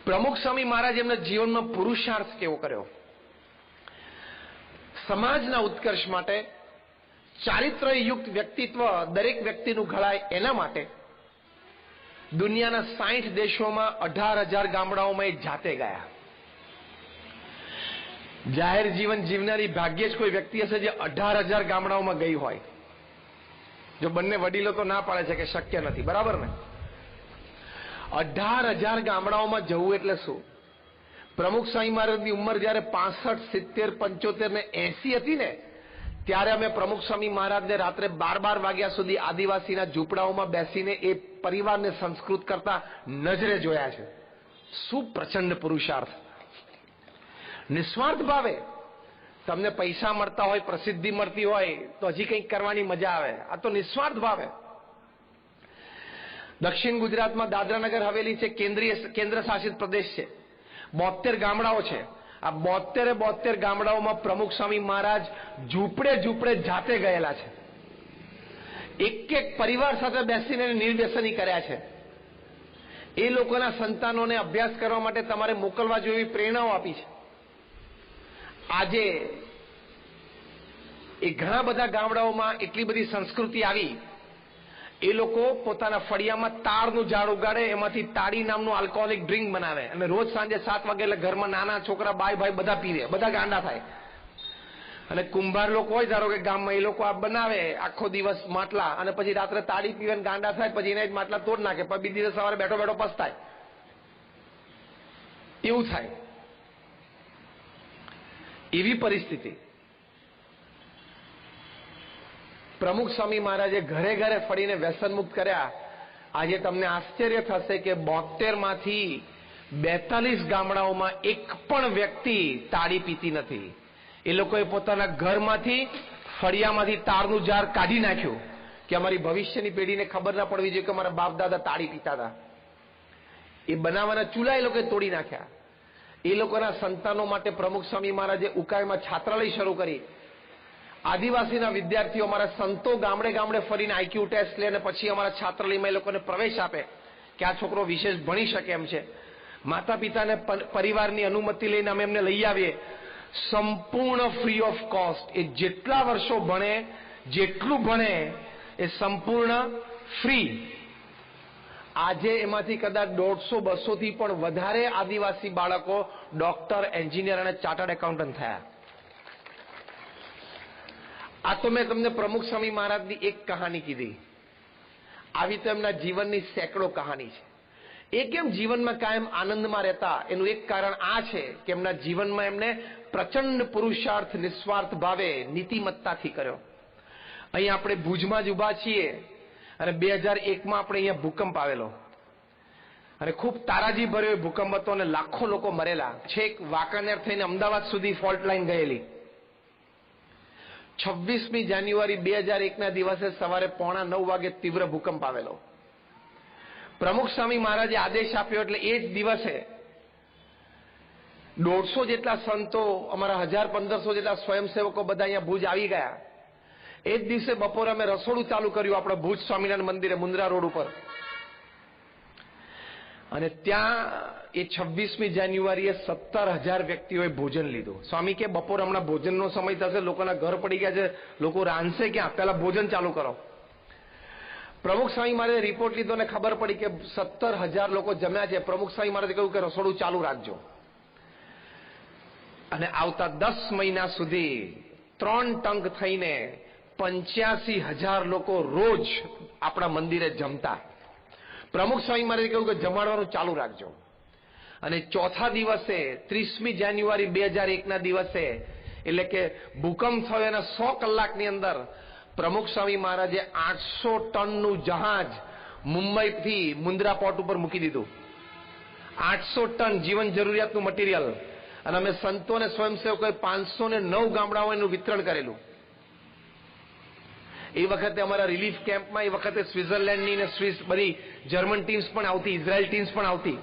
પ્રમુખ સ્વામી મહારાજ એમના જીવનમાં પુરુષાર્થ કેવો કર્યો? સમાજના ઉત્કર્ષ માટે, ચારિત્રયુક્ત વ્યક્તિત્વ દરેક વ્યક્તિનું ઘડાય એના માટે દુનિયાના 60 દેશોમાં 18,000 ગામડાઓમાં એ જાતે ગયા. જાહેર જીવન જીવનારી ભાગ્યે જ કોઈ વ્યક્તિ હશે જે 18,000 ગામડાઓમાં ગઈ હોય. જો બંને વડીલો તો ના પાડે છે કે શક્ય નથી, બરાબર ને? 18,000 ગામડાઓમાં જવું એટલે શું? પ્રમુખ સ્વામી મહારાજની ઉંમર જયારે 65, 70, 75 ને 80 હતી ને, ત્યારે અમે પ્રમુખ સ્વામી મહારાજને રાત્રે 12 વાગ્યા સુધી આદિવાસીના ઝૂંપડાઓમાં બેસીને એ પરિવારને સંસ્કૃત કરતા નજરે જોયા છે. શું પ્રચંડ પુરુષાર્થ! નિસ્વાર્થ ભાવે. તમને પૈસા મળતા હોય, પ્રસિદ્ધિ મળતી હોય તો હજી કંઈક કરવાની મજા આવે. આ તો નિસ્વાર્થ ભાવે. દક્ષિણ ગુજરાતમાં દાદરાનગર હવેલી છે, કેન્દ્ર શાસિત પ્રદેશ છે. 72 ગામડાઓ છે. આ 72 ગામડાઓમાં પ્રમુખ સ્વામી મહારાજ ઝૂંપડે જાતે ગયેલા છે. એક પરિવાર સાથે બેસીને નિર્વ્યસની કર્યા છે. એ લોકોના સંતાનોને અભ્યાસ કરવા માટે તમારે મોકલવા જેવી પ્રેરણાઓ આપી છે. આજે એ ઘણા બધા ગામડાઓમાં એટલી બધી સંસ્કૃતિ આવી, એ લોકો પોતાના ફળિયામાં તાડનું ઝાડ ઉગાડે, એમાંથી તાડી નામનું આલ્કોહોલિક ડ્રિંક બનાવે અને રોજ સાંજે 7 વાગે એટલે ઘરમાં નાના છોકરા, બાય ભાઈ બધા પીવે, બધા ગાંડા થાય. અને કુંભાર લોકો હોય ધારો કે ગામમાં, એ લોકો આ બનાવે આખો દિવસ માટલા, અને પછી રાત્રે તાડી પીવે ને ગાંડા થાય, પછી એના જ માટલા તોડ નાખે, પછી બીજા દિવસ સવારે બેઠો પસ્તાય. એવું થાય. એવી પરિસ્થિતિ. પ્રમુખ સ્વામી મહારાજે ઘરે ઘરે ફરીને વ્યસન મુક્ત કર્યા. આજે તમને આશ્ચર્ય થશે કે 72 માંથી 42 ગામડાઓમાં એક પણ વ્યક્તિ તાળી પીતી નથી. એ લોકોએ પોતાના ઘરમાંથી, ફળિયામાંથી તારનું ઝાડ કાઢી નાખ્યું કે અમારી ભવિષ્યની પેઢીને ખબર ના પડવી જોઈએ કે અમારા બાપ દાદા તાળી પીતા હતા. એ બનાવવાના ચૂલા એ લોકોએ તોડી નાખ્યા. એ લોકોના સંતાનો માટે પ્રમુખ સ્વામી મહારાજે ઉકાઈમાં છાત્રાલય શરૂ કરી. આદિવાસીના વિદ્યાર્થીઓ, અમારા સંતો ગામડે ફરીને IQ ટેસ્ટ લે અને પછી અમારા છાત્રાલયમાં એ લોકોને પ્રવેશ આપે કે આ છોકરો વિશેષ ભણી શકે એમ છે. માતા પિતાને પરિવારની અનુમતિ લઈને અમે એમને લઈ આવીએ, સંપૂર્ણ ફ્રી ઓફ કોસ્ટ. એ જેટલા વર્ષો ભણે, જેટલું ભણે એ સંપૂર્ણ ફ્રી. આજે એમાંથી કદાચ 150-200 થી પણ વધારે આદિવાસી બાળકો ડોક્ટર, એન્જિનિયર અને ચાર્ટર્ડ એકાઉન્ટન્ટ થયા. આ તો મેં તમને પ્રમુખ સ્વામી મહારાજની એક કહાની કીધી. આવી તો એમના જીવનની સેંકડો કહાની છે. એ કેમ જીવનમાં કાયમ આનંદમાં રહેતા, એનું એક કારણ આ છે કે એમના જીવનમાં એમને પ્રચંડ પુરુષાર્થ નિસ્વાર્થ ભાવે નીતિમત્તાથી કર્યો. અહીંયા આપણે ભુજમાં જ ઉભા છીએ અને 2001માં આપણે અહીંયા ભૂકંપ આવેલો અને ખૂબ તારાજી ભર્યો ભૂકંપ હતો અને લાખો લોકો મરેલા. છેક વાંકાનેર થઈને અમદાવાદ સુધી ફોલ્ટ લાઈન ગયેલી. 26મી જાન્યુઆરી 2001ના દિવસે સવારે 8:45 વાગે તીવ્ર ભૂકંપ આવેલો. પ્રમુખ સ્વામી મહારાજે આદેશ આપ્યો એટલે એ જ દિવસે 150 જેટલા સંતો, અમારા 1000-1500 જેટલા સ્વયંસેવકો બધા અહીંયા ભુજ આવી ગયા. એ જ દિવસે બપોરે અમે રસોડું ચાલુ કર્યું આપણા ભુજ સ્વામિનારાયણ મંદિરે મુન્દ્રા રોડ ઉપર. અને ત્યાં એ 26મી જાન્યુઆરીએ 17,000 વ્યક્તિઓએ ભોજન લીધું. સ્વામી કે બપોર હમણાં ભોજનનો સમય થશે, લોકોના ઘર પડી ગયા છે, લોકો રાંધશે ક્યાં, પહેલા ભોજન ચાલુ કરો. પ્રમુખ સ્વામી મારે રિપોર્ટ લીધો ને ખબર પડી કે 17,000 લોકો જમ્યા છે. પ્રમુખ સ્વામી મારે કહ્યું કે રસોડું ચાલુ રાખજો. અને આવતા 10 મહિના સુધી 3 ટંક થઈને 85,000 લોકો રોજ આપણા મંદિરે જમતા. પ્રમુખ સ્વામી મારે કહ્યું કે જમાડવાનું ચાલુ રાખજો. અને ચોથા દિવસે 30મી જાન્યુઆરી 2001 ના દિવસે, એટલે કે ભૂકંપ થયો એના 100 કલાકની અંદર પ્રમુખ સ્વામી મહારાજે 800 ટનનું જહાજ મુંબઈથી મુન્દ્રા પોર્ટ ઉપર મૂકી દીધું. 800 ટન જીવન જરૂરિયાતનું મટીરિયલ. અને અમે સંતો અને સ્વયંસેવકોએ 509 ગામડાઓમાં એનું વિતરણ કરેલું. એ વખતે અમારા રિલીફ કેમ્પમાં એ વખતે સ્વિટ્ઝરલેન્ડની ને સ્વિસ બધી જર્મન ટીમ્સ પણ આવતી, ઇઝરાયલ ટીમ્સ પણ આવતી.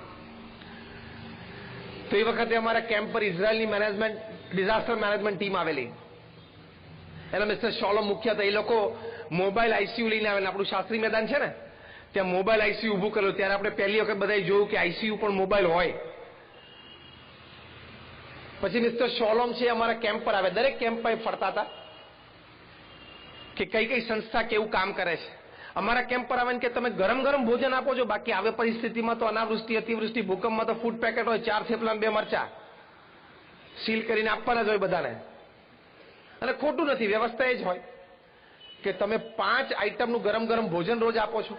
તો એ વખતે અમારા કેમ્પ પર ઇઝરાયલની મેનેજમેન્ટ, ડિઝાસ્ટર મેનેજમેન્ટ ટીમ આવેલી. એના મિસ્ટર શોલમ મુખ્ય હતા. એ લોકો મોબાઈલ આઈસીયુ લઈને આવેલા. આપણું શાસ્ત્રી મેદાન છે ને, ત્યાં મોબાઈલ આઈસીયુ ઊભું કરેલું. ત્યારે આપણે પહેલી વખત બધાએ જોયું કે આઈસીયુ પણ મોબાઈલ હોય. પછી મિસ્ટર શોલમ છે અમારા કેમ્પ પર આવે. દરેક કેમ્પ પર ફરતા હતા કે કઈ કઈ સંસ્થા કેવું કામ કરે છે. અમારા કેમ્પ પર આવે કે તમે ગરમ ગરમ ભોજન આપો છો, બાકી આવે પરિસ્થિતિમાં તો અનાવૃષ્ટિ, અતિવૃષ્ટિ, ભૂકંપમાં તો ફૂડ પેકેટ હોય, 4 થેપલા 2 મરચા સીલ કરીને આપવાના જ હોય બધાને. અને ખોટું નથી, વ્યવસ્થા એ જ હોય કે તમે 5 આઈટમનું ગરમ ગરમ ભોજન રોજ આપો છો.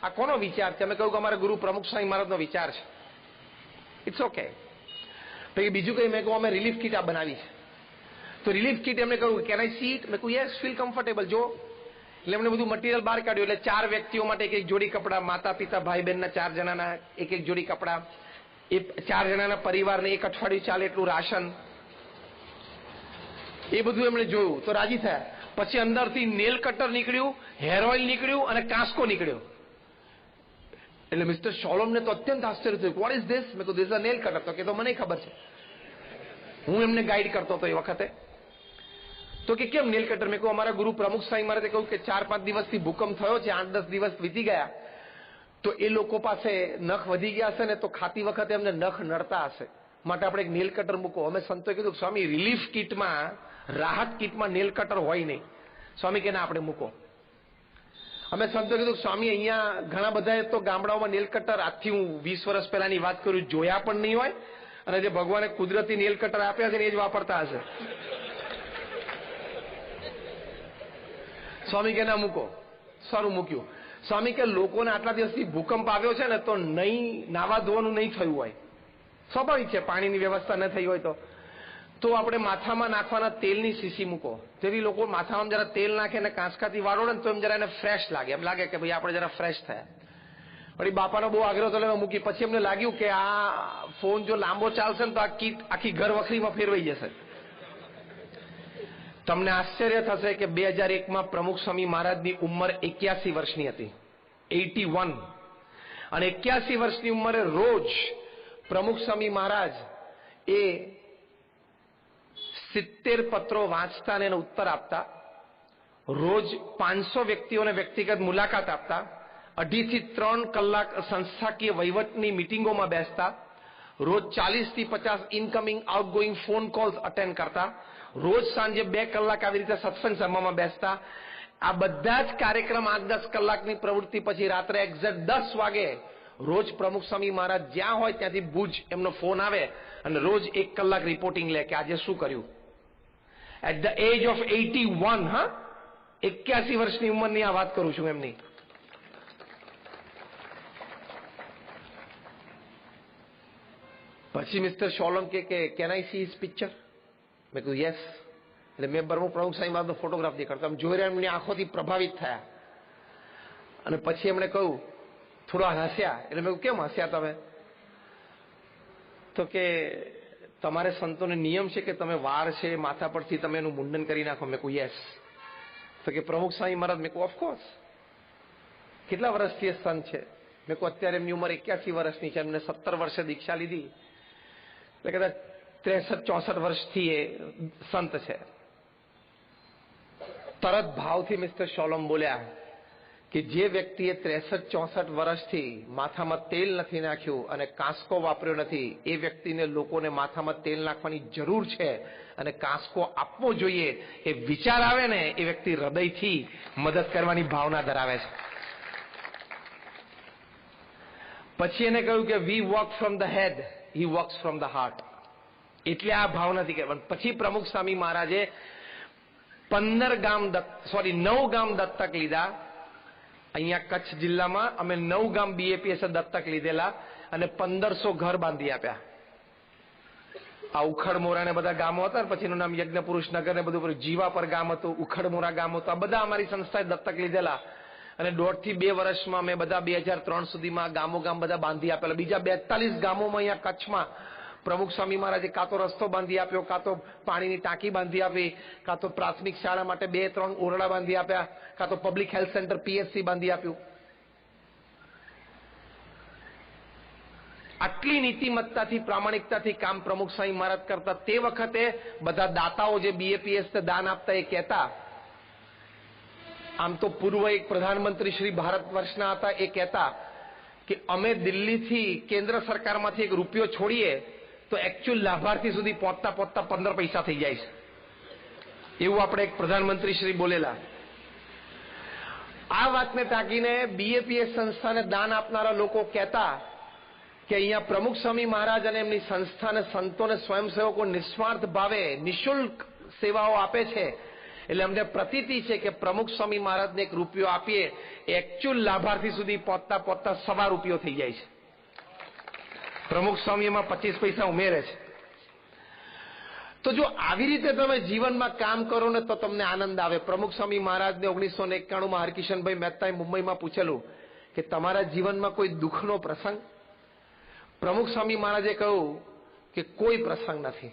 આ કોનો વિચાર છે? અમે કહ્યું કે અમારા ગુરુ પ્રમુખ સ્વામી મહારાજનો વિચાર છે. It's okay. પછી બીજું કઈ મેં કહું અમે રિલીફ કીટ આ બનાવી છે. તો રિલીફ કીટ એમને કહ્યું કેન આઈ સીટ? મેં કહ્યું યસ, ફીલ કમ્ફર્ટેબલ. જો એટલે એમને બધું મટીરિયલ બહાર કાઢ્યું. એટલે 4 વ્યક્તિઓ માટે એક જોડી કપડા, માતા પિતા ભાઈ બહેનના 4 જણાના એક જોડી કપડા, એ 4 જણાના પરિવારને 1 અઠવાડિયું ચાલે એટલું રાશન, એ બધું એમણે જોયું તો રાજી થયા. પછી અંદરથી નેલ કટર નીકળ્યું, હેર ઓઇલ નીકળ્યું અને કાંસકો નીકળ્યો. એટલે મિસ્ટર શોલમને તો અત્યંત આશ્ચર્ય થયું. What is this? મેં કહ્યું this is a nail cutter. તો કે તો મને ખબર છે, હું એમને ગાઈડ કરતો હતો એ વખતે. તો કે કેમ નેલ કટર? મેં કહ્યું અમારા ગુરુ પ્રમુખ સ્વામી મહારાજે કહ્યું કે 4-5 દિવસથી ભૂકંપ થયો છે, 8-10 દિવસ વીતી ગયા, તો એ લોકો પાસે નખ વધી ગયા હશે ને, તો ખાતી વખતે એમને નખ નડતા હશે, માટે આપણે એક નેલ કટર મૂકો. અમે સંતોએ કીધું સ્વામી રિલીફ કીટમાં, રાહત કીટમાં નેલ કટર હોય નહીં. સ્વામી કે ના આપણે મૂકો. અમે સંતોએ કીધું સ્વામી અહીંયા ઘણા બધા તો ગામડાઓમાં નેલ કટર, આજથી હું 20 વર્ષ પહેલાની વાત કરું, જોયા પણ નહીં હોય, અને જે ભગવાને કુદરતી નેલ કટર આપ્યા છે ને એ જ વાપરતા હશે. સ્વામી કે ના મૂકો. સારું મૂક્યું. સ્વામી કે લોકોને આટલા દિવસથી ભૂકંપ આવ્યો છે ને, તો નહીં નાવા ધોવાનું નહીં થયું હોય, સ્વાભાવિક છે, પાણીની વ્યવસ્થા ન થઈ હોય તો આપણે માથામાં નાખવાના તેલની શીશી મૂકો. જેથી લોકો માથામાં જરા તેલ નાખે ને કાંસકાથી વાળોડે ને તો એમ જરા એને ફ્રેશ લાગે, એમ લાગે કે ભાઈ આપણે જરા ફ્રેશ થયા. વળી બાપાનો બહુ આગ્રહ તો મૂકી. પછી એમને લાગ્યું કે આ ફોન જો લાંબો ચાલશે ને તો આ કીટ આખી ઘર વખરીમાં ફેરવાઈ જશે. તમને આશ્ચર્ય થશે કે 2001માં પ્રમુખ સ્વામી મહારાજની ઉંમર 81 વર્ષની હતી, 81. અને 81 વર્ષની ઉંમરે રોજ પ્રમુખ સ્વામી મહારાજ એ 70 પત્રો વાંચતા અને એનો ઉત્તર આપતા, રોજ 500 વ્યક્તિઓને વ્યક્તિગત મુલાકાત આપતા, 2.5 થી 3 કલાક સંસ્થાકીય વહીવટની મિટિંગોમાં બેસતા, રોજ 40 થી 50 incoming outgoing phone calls attend કરતા, રોજ સાંજે 2 કલાક આવી રીતે સત્સંગ સભામાં બેસતા. આ બધા જ કાર્યક્રમ 8-10 કલાકની પ્રવૃત્તિ પછી રાત્રે એક્ઝેક્ટ 10 વાગે રોજ પ્રમુખ સ્વામી મહારાજ જ્યાં હોય ત્યાંથી ભુજ એમનો ફોન આવે અને રોજ 1 કલાક રિપોર્ટિંગ લે કે આજે શું કર્યું. At the age of 81. હા, 81 વર્ષની ઉંમરની આ વાત કરું છું એમની. પછી મિસ્ટર શોલમ કે can I see his picture? મેં કહ્યું યસ. એટલે મેં પ્રમુખ સ્વામી મહારાજનો ફોટોગ્રાફ દેખાડતો. જોઈ રહ્યા એમની આંખોથી પ્રભાવિત થયા. અને પછી એમણે કહ્યું, થોડા હસ્યા. એટલે મેં કહ્યું કેમ હસ્યા તમે? તો કે તમારે સંતોને નિયમ છે કે તમે વાળ છે માથા પરથી તમે એનું મુંડન કરી નાખો. મેં કહ્યું યસ. તો કે પ્રમુખ સ્વામી મહારાજ? મેં કહ્યું ઓફકોર્સ. કેટલા વર્ષથી સંત છે? મેં કહ્યું અત્યારે એમની ઉંમર 81 વર્ષની છે, એમને 17 વર્ષે દીક્ષા લીધી, એટલે કદાચ 63-64 વર્ષથી એ સંત છે. તરત ભાવથી મિસ્ટર શોલમ બોલ્યા કે જે વ્યક્તિએ 63-64 વર્ષથી માથામાં તેલ નથી નાખ્યું અને કાંસકો વાપર્યો નથી, એ વ્યક્તિને લોકોને માથામાં તેલ નાખવાની જરૂર છે અને કાંસકો આપવો જોઈએ, એ વિચાર આવે ને એ વ્યક્તિ હૃદયથી મદદ કરવાની ભાવના ધરાવે છે. પછી એને કહ્યું કે we work from the head, he works from the heart. એટલે આ ભાવ નથી કહેવાનું. પછી પ્રમુખ સ્વામી મહારાજે 9 ગામ દત્તક લીધા. અહીંયા કચ્છ જિલ્લામાં અમે 9 ગામ BAPS દત્તક લીધેલા અને 1500 ઘર બાંધી આપ્યા. આ ઉખડમોરા ને બધા ગામો હતા, પછી એનું નામ યજ્ઞપુરુષ નગર ને બધું, જીવાપર ગામ હતું, ઉખડમોરા ગામ હતું. આ બધા અમારી સંસ્થાએ દત્તક લીધેલા અને 1.5 થી 2 વર્ષમાં અમે બધા 2003 સુધીમાં ગામો ગામ બધા બાંધી આપેલા. બીજા 42 ગામોમાં અહીંયા કચ્છમાં પ્રમુખ સ્વામી મહારાજે કાં તો રસ્તો બાંધી આપ્યો, કાં તો પાણીની ટાંકી બાંધી આપી, કાં તો પ્રાથમિક શાળા માટે 2-3 ઓરડા બાંધી આપ્યા, કાં તો પબ્લિક હેલ્થ સેન્ટર PHC બાંધી આપ્યું. આટલી નીતિમત્તાથી, પ્રામાણિકતાથી કામ પ્રમુખ સ્વામી મહારાજ કરતા. તે વખતે બધા દાતાઓ જે BAPS દાન આપતા એ કહેતા, આમ તો પૂર્વ એક પ્રધાનમંત્રી શ્રી ભારત વર્ષના હતા, એ કહેતા કે અમે દિલ્હીથી કેન્દ્ર સરકારમાંથી એક રૂપિયો છોડીએ તો એકચ્યુઅલ લાભાર્થી સુધી પહોંચતા 15 પૈસા થઈ જાય છે. એવું આપણે એક પ્રધાનમંત્રી શ્રી બોલેલા. આ વાતને તાકીને BAPS સંસ્થાને દાન આપનારા લોકો કહેતા કે અહીંયા પ્રમુખ સ્વામી મહારાજ અને એમની સંસ્થાને સંતોને સ્વયંસેવકો નિસ્વાર્થ ભાવે નિઃશુલ્ક સેવાઓ આપે છે, એટલે અમને પ્રતીતિ છે કે પ્રમુખ સ્વામી મહારાજને એક રૂપિયો આપીએ એ એકચ્યુઅલ લાભાર્થી સુધી પહોંચતા 1.25 રૂપિયો થઈ જાય છે. પ્રમુખ સ્વામી એમાં 25 પૈસા ઉમેરે છે. તો જો આવી રીતે તમે જીવનમાં કામ કરો ને તો તમને આનંદ આવે. પ્રમુખ સ્વામી મહારાજને 1991માં હરકિશનભાઈ મહેતાએ મુંબઈમાં પૂછેલું કે તમારા જીવનમાં કોઈ દુઃખનો પ્રસંગ? પ્રમુખ સ્વામી મહારાજે કહ્યું કે કોઈ પ્રસંગ નથી,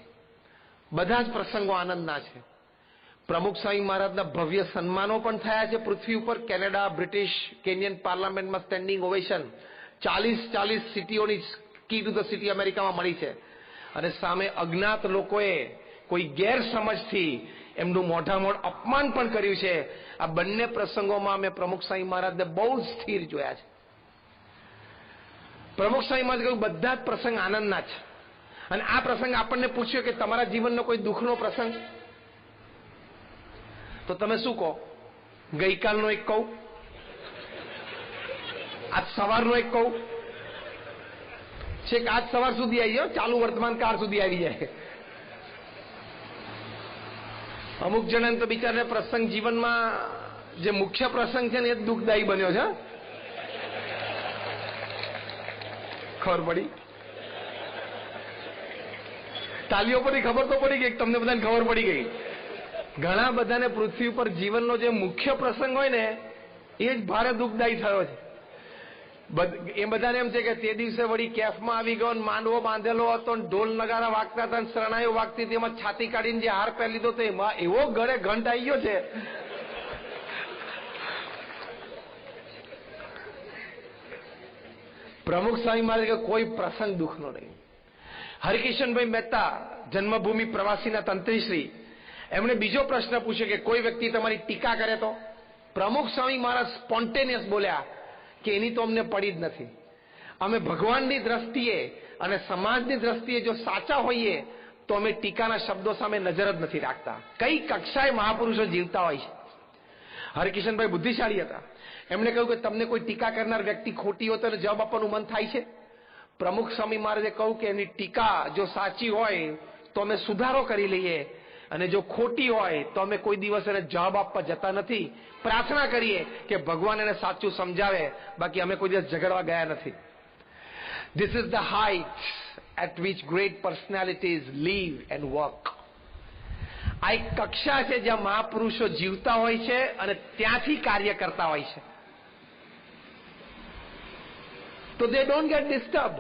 બધા જ પ્રસંગો આનંદના છે. પ્રમુખ સ્વામી મહારાજના ભવ્ય સન્માનો પણ થયા છે પૃથ્વી ઉપર. કેનેડા, બ્રિટિશ, કેન્યન પાર્લામેન્ટમાં સ્ટેન્ડિંગ ઓવેશન 40 સિટીઓની કી ટુ ધ સિટી અમેરિકામાં મળી છે. અને સામે અજ્ઞાત લોકોએ કોઈ ગેરસમજથી એમનું મોઢામોઢ અપમાન પણ કર્યું છે. આ બંને પ્રસંગોમાં મેં પ્રમુખ સ્વામી મહારાજને બહુ સ્થિર જોયા છે. પ્રમુખ સ્વામી મહારાજ કહ્યું બધા જ પ્રસંગ આનંદના છે. અને આ પ્રસંગ આપણને પૂછ્યો કે તમારા જીવનનો કોઈ દુઃખનો પ્રસંગ, તો તમે શું કહો? ગઈકાલનો એક કહું, આજ સવારનો એક કહું, છેક આજ સવાર સુધી આવી જાય, ચાલુ વર્તમાન કાળ સુધી આવી જાય. અમુક જણાને તો બિચારાને પ્રસંગ જીવનમાં જે મુખ્ય પ્રસંગ છે ને એ દુઃખદાયી બન્યો છે. ખબર પડી? તાલીઓ પડી, ખબર તો પડી ગઈ, તમને બધાને ખબર પડી ગઈ. ઘણા બધાને પૃથ્વી ઉપર જીવનનો જે મુખ્ય પ્રસંગ હોય ને એ જ ભારે દુઃખદાયી થયો છે. એ બધાને એમ છે કે તે દિવસે વળી કેફમાં આવી ગયો, માંડવો બાંધેલો હતો, ઢોલ નગારા વાગતા હતા, શરણાઈઓ વાગતી હતી, એમાં છાતી કાઢીને જે હાર પહેરી લીધો એમાં એવો ગળે ઘંટ આવી ગયો છે. પ્રમુખ સ્વામી મહારાજ કે કોઈ પ્રસંગ દુઃખનો નહીં. હરકિશનભાઈ મહેતા, જન્મભૂમિ પ્રવાસીના તંત્રીશ્રી, એમણે બીજો પ્રશ્ન પૂછ્યો કે કોઈ વ્યક્તિ તમારી ટીકા કરે તો? પ્રમુખ સ્વામી મહારાજ સ્પોન્ટેનિયસ બોલ્યા કે એની તો અમને પડી જ નથી. અમે ભગવાનની દ્રષ્ટિએ અને સમાજની દ્રષ્ટિએ જો સાચા હોઈએ તો અમે ટીકાના શબ્દો સામે નજર જ નથી રાખતા. કઈ કક્ષાએ મહાપુરુષો જીવતા હોય છે. હરકિશનભાઈ બુદ્ધિશાળી હતા. એમણે કહ્યું કે તમને કોઈ ટીકા કરનાર વ્યક્તિ ખોટી હોય તો એને જવાબ આપવાનું મન થાય છે? પ્રમુખ સ્વામી મહારાજે કહ્યું કે એની ટીકા જો સાચી હોય તો અમે સુધારો કરી લઈએ, અને જો ખોટી હોય તો અમે કોઈ દિવસ એને જવાબ આપવા જતા નથી. પ્રાર્થના કરીએ કે ભગવાન એને સાચું સમજાવે, બાકી અમે કોઈ દિવસ ઝઘડવા ગયા નથી. This is the height at which great personalities live and work. આ એક કક્ષા છે જ્યાં મહાપુરુષો જીવતા હોય છે અને ત્યાંથી કાર્ય કરતા હોય છે. તો they don't get disturbed.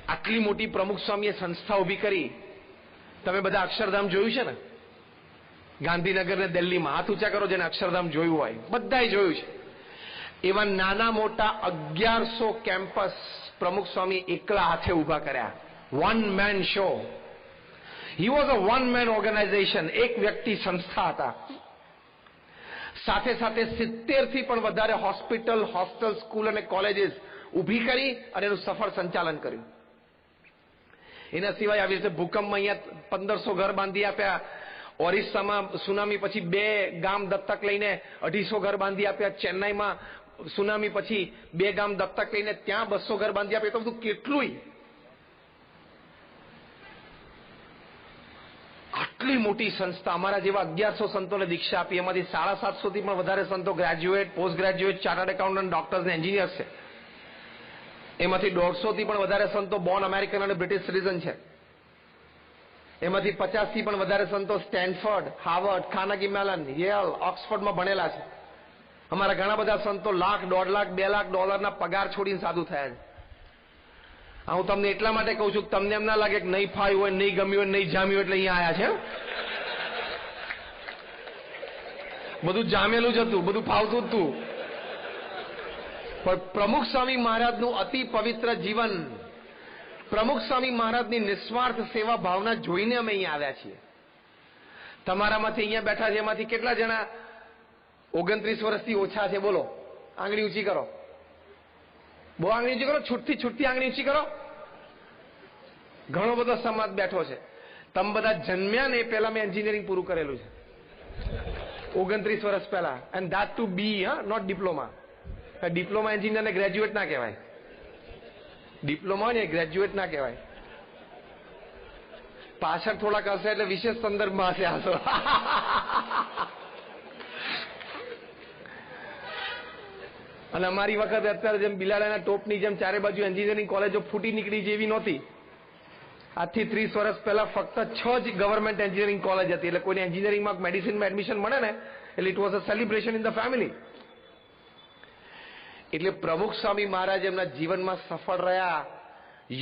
આટલી મોટી પ્રમુખ સ્વામીએ સંસ્થા ઉભી કરી. તમે બધા અક્ષરધામ જોયું છે ને? ગાંધીનગર ને દિલ્હીમાં હાથ ઊંચા કરો જેને અક્ષરધામ જોયું હોય, બધાએ જોયું છે. એવા નાના મોટા 1100 કેમ્પસ પ્રમુખ સ્વામી એકલા હાથે ઉભા કર્યા. One man show. He was a one man organisation. એક વ્યક્તિ સંસ્થા હતા. સાથે સાથે 70 થી પણ વધારે હોસ્પિટલ, હોસ્ટેલ, સ્કૂલ અને કોલેજીસ ઊભી કરી અને એનું સફળ સંચાલન કર્યું. એના સિવાય આવી રીતે ભૂકંપમાં અહીંયા 1500 ઘર બાંધી આપ્યા. ઓરિસ્સામાં સુનામી પછી 2 ગામ દત્તક લઈને 250 ઘર બાંધી આપ્યા. ચેન્નાઈમાં સુનામી પછી 2 ગામ દત્તક લઈને ત્યાં 200 ઘર બાંધી આપ્યા. તો બધું કેટલું, આટલી મોટી સંસ્થા. અમારા જેવા 1100 સંતોને દીક્ષા આપી. એમાંથી 750 થી પણ વધારે સંતો graduate, post graduate, chartered accountant, doctors ને એન્જિનિયર્સ છે. એમાંથી 150 થી પણ વધારે સંતો બોર્ન અમેરિકન અને બ્રિટિશ સિટીઝન છે. એમાંથી 50 થી પણ વધારે સંતો Stanford, Harvard, Carnegie Mellon, Yale, ઓક્સફોર્ડમાં ભણેલા છે. અમારા ઘણા બધા સંતો લાખ, 1.5 લાખ, 2 લાખ ડોલરના પગાર છોડીને સાધુ થયા છે. હું તમને એટલા માટે કહું છું કે તમને એમ ના લાગે કે નહીં ફાવ્યું હોય, નહીં ગમ્યું હોય, નહીં જામ્યું એટલે અહીંયા આયા છે. બધું જામેલું જ હતું, બધું ફાવતું જ હતું. પણ પ્રમુખ સ્વામી મહારાજનું અતિ પવિત્ર જીવન, પ્રમુખ સ્વામી મહારાજની નિસ્વાર્થ સેવા ભાવના જોઈને અમે અહીંયા આવ્યા છીએ. તમારામાંથી અહીંયા બેઠા છે એમાંથી કેટલા જણા 29 વર્ષથી ઓછા છે? બોલો, આંગળી ઊંચી કરો. બહુ આંગળી ઊંચી કરો, છૂટતી આંગળી ઊંચી કરો. ઘણો બધો સમાજ બેઠો છે. તમે બધા જન્મ્યા ને એ પહેલા મેં એન્જિનિયરિંગ પૂરું કરેલું છે 29 વર્ષ પહેલા. And that to be, not diploma. Diploma એન્જિનિયરને ગ્રેજ્યુએટ ના કહેવાય. ડિપ્લોમા ને ગ્રેજ્યુએટ ના કહેવાય. પાછળ થોડાક હશે એટલે વિશેષ સંદર્ભમાં હશે આસો. અને અમારી વખતે અત્યારે જેમ બિલાડાના ટોપની જેમ ચારે બાજુ એન્જિનિયરિંગ કોલેજો ફૂટી નીકળી જેવી નહોતી. આજથી 30 વર્ષ પહેલા ફક્ત 6 જ ગવર્મેન્ટ એન્જિનિયરિંગ કોલેજ હતી. એટલે કોઈને એન્જિનિયરિંગમાં, મેડિસિનમાં એડમિશન મળે ને એટલે it was a celebration in the family. એટલે પ્રમુખ સ્વામી મહારાજ એમના જીવનમાં સફળ રહ્યા.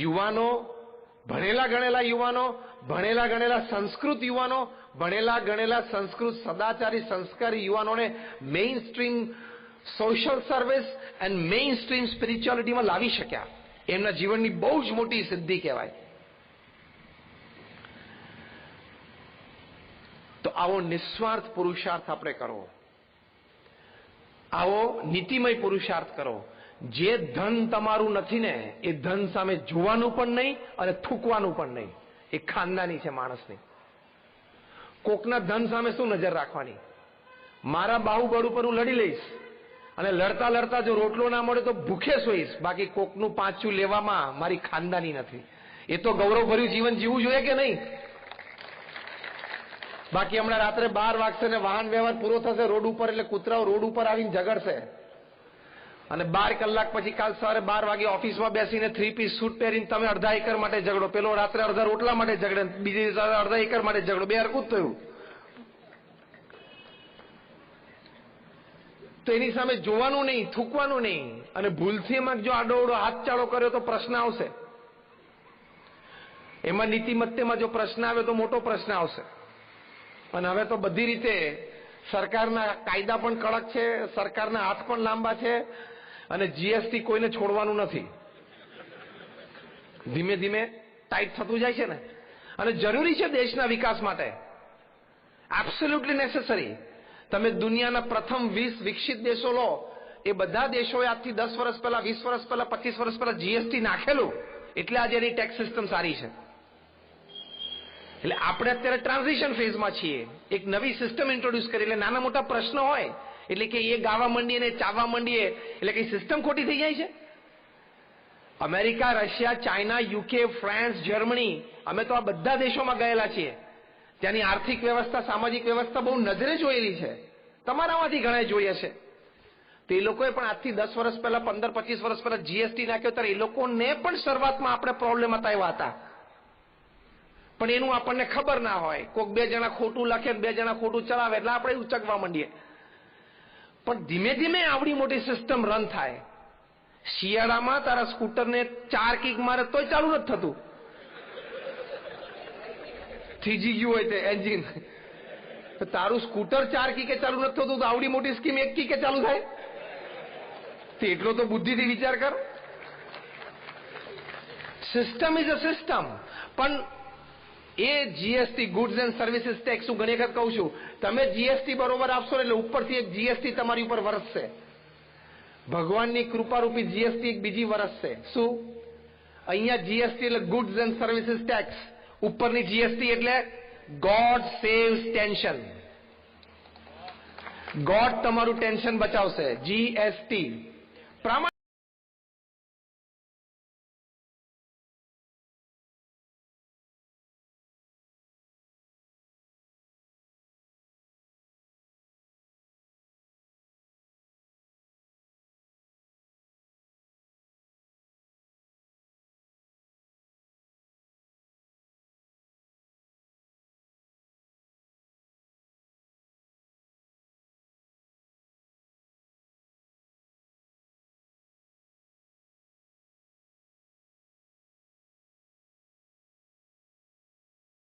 યુવાનો, ભણેલા ગણેલા યુવાનો, ભણેલા ગણેલા સંસ્કૃત યુવાનો, ભણેલા ગણેલા સંસ્કૃત સદાચારી સંસ્કારી યુવાનોને main stream social service and main stream સ્પિરિચ્યુઆલિટીમાં લાવી શક્યા. એમના જીવનની બહુ જ મોટી સિદ્ધિ કહેવાય. તો આવો નિસ્વાર્થ પુરુષાર્થ આપણે કરવો. આવો નીતિમય પુરુષાર્થ કરો. જે ધન તમારું નથી ને એ ધન સામે જોવાનું પણ નહીં અને થૂકવાનું પણ નહીં. એ ખાનદાની છે માણસની. કોકના ધન સામે શું નજર રાખવાની? મારા બાહુબળ ઉપર હું લડી લઈશ અને લડતા લડતા જો રોટલો ના મળે તો ભૂખે સોઈશ. બાકી કોકનું પાંચું લેવામાં મારી ખાનદાની નથી. એ તો ગૌરવભર્યું જીવન જીવવું જોઈએ કે નહીં? બાકી હમણાં રાત્રે 12 વાગશે ને વાહન વ્યવહાર પૂરો થશે રોડ ઉપર એટલે કૂતરાઓ રોડ ઉપર આવીને ઝઘડશે અને 12 કલાક પછી કાલ સવારે 12 વાગે ઓફિસમાં બેસીને 3 પીસ સૂટ પહેરીને તમે અડધા એકર માટે ઝઘડો, પેલો રાત્રે અડધા રોટલા માટે ઝઘડે, બીજી દિવસે અડધા એકર માટે ઝઘડો. બે હરકું જ થયું. તો એની સામે જોવાનું નહીં, થૂકવાનું નહીં. અને ભૂલથી એમાં જો આડોઅવડો હાથ ચાળો કર્યો તો પ્રશ્ન આવશે. એમાં નીતિમત્તામાં જો પ્રશ્ન આવે તો મોટો પ્રશ્ન આવશે. અને હવે તો બધી રીતે સરકારના કાયદા પણ કડક છે, સરકારના હાથ પણ લાંબા છે અને જીએસટી કોઈને છોડવાનું નથી. ધીમે ધીમે ટાઈટ થતું જાય છે ને. અને જરૂરી છે દેશના વિકાસ માટે. Absolutely necessary. તમે દુનિયાના પ્રથમ 20 વિકસિત દેશો લો, એ બધા દેશોએ આજથી 10 વર્ષ પહેલા, 20 વર્ષ પહેલા, 25 વર્ષ પહેલા જીએસટી નાખેલું. એટલે આજે એની ટેક્સ સિસ્ટમ સારી છે. એટલે આપણે અત્યારે ટ્રાન્ઝિશન ફેઝમાં છીએ. એક નવી સિસ્ટમ ઇન્ટ્રોડ્યુસ કરી. એટલે નાના મોટા પ્રશ્નો હોય એટલે કે એ ગાવા માંડીએ ને ચાવવા માંડીએ એટલે કઈ સિસ્ટમ ખોટી થઈ જાય છે? America, Russia, China, UK, France, Germany, અમે તો આ બધા દેશોમાં ગયેલા છીએ. ત્યાંની આર્થિક વ્યવસ્થા, સામાજિક વ્યવસ્થા બહુ નજરે જોયેલી છે. તમારામાંથી ઘણા જોઈએ છે. તો એ લોકોએ પણ આજથી 10 વર્ષ પહેલા, 15-25 વર્ષ પહેલા જીએસટી નાખ્યો ત્યારે એ લોકોને પણ શરૂઆતમાં આપણે પ્રોબ્લેમ બતાવ્યા હતા. પણ એનું આપણને ખબર ના હોય. કોઈક 2 જણા ખોટું લખે, 2 જણા ખોટું ચલાવે એટલે આપણે ઉચકવા માંડીએ. પણ ધીમે ધીમે આવડી મોટી સિસ્ટમ રન થાય. શિયાળામાં તારા સ્કૂટરને 4 કિક મારે તોય ચાલુ નથી થતું. થીજી ગયું હોય તે એન્જિન. તારું સ્કૂટર 4 કિકે ચાલુ નથી થતું તો આવડી મોટી સ્કીમ 1 કિકે ચાલુ થાય? એટલો તો બુદ્ધિથી વિચાર કર. System is a system. પણ એ GST goods and services tax, હું ઘણી વખત કહું છું, તમે જીએસટી બરોબર આપશો એટલે ઉપરથી એક જીએસટી તમારી ઉપર વરસશે. ભગવાનની કૃપારૂપી જીએસટી એક બીજી વરસશે. શું? અહીંયા જીએસટી એટલે ગુડ્સ એન્ડ સર્વિસીસ ટેક્સ, ઉપરની જીએસટી એટલે ગોડ સેવ્સ ટેન્શન. ગોડ તમારું ટેન્શન બચાવશે. જીએસટી. પ્રામાણિક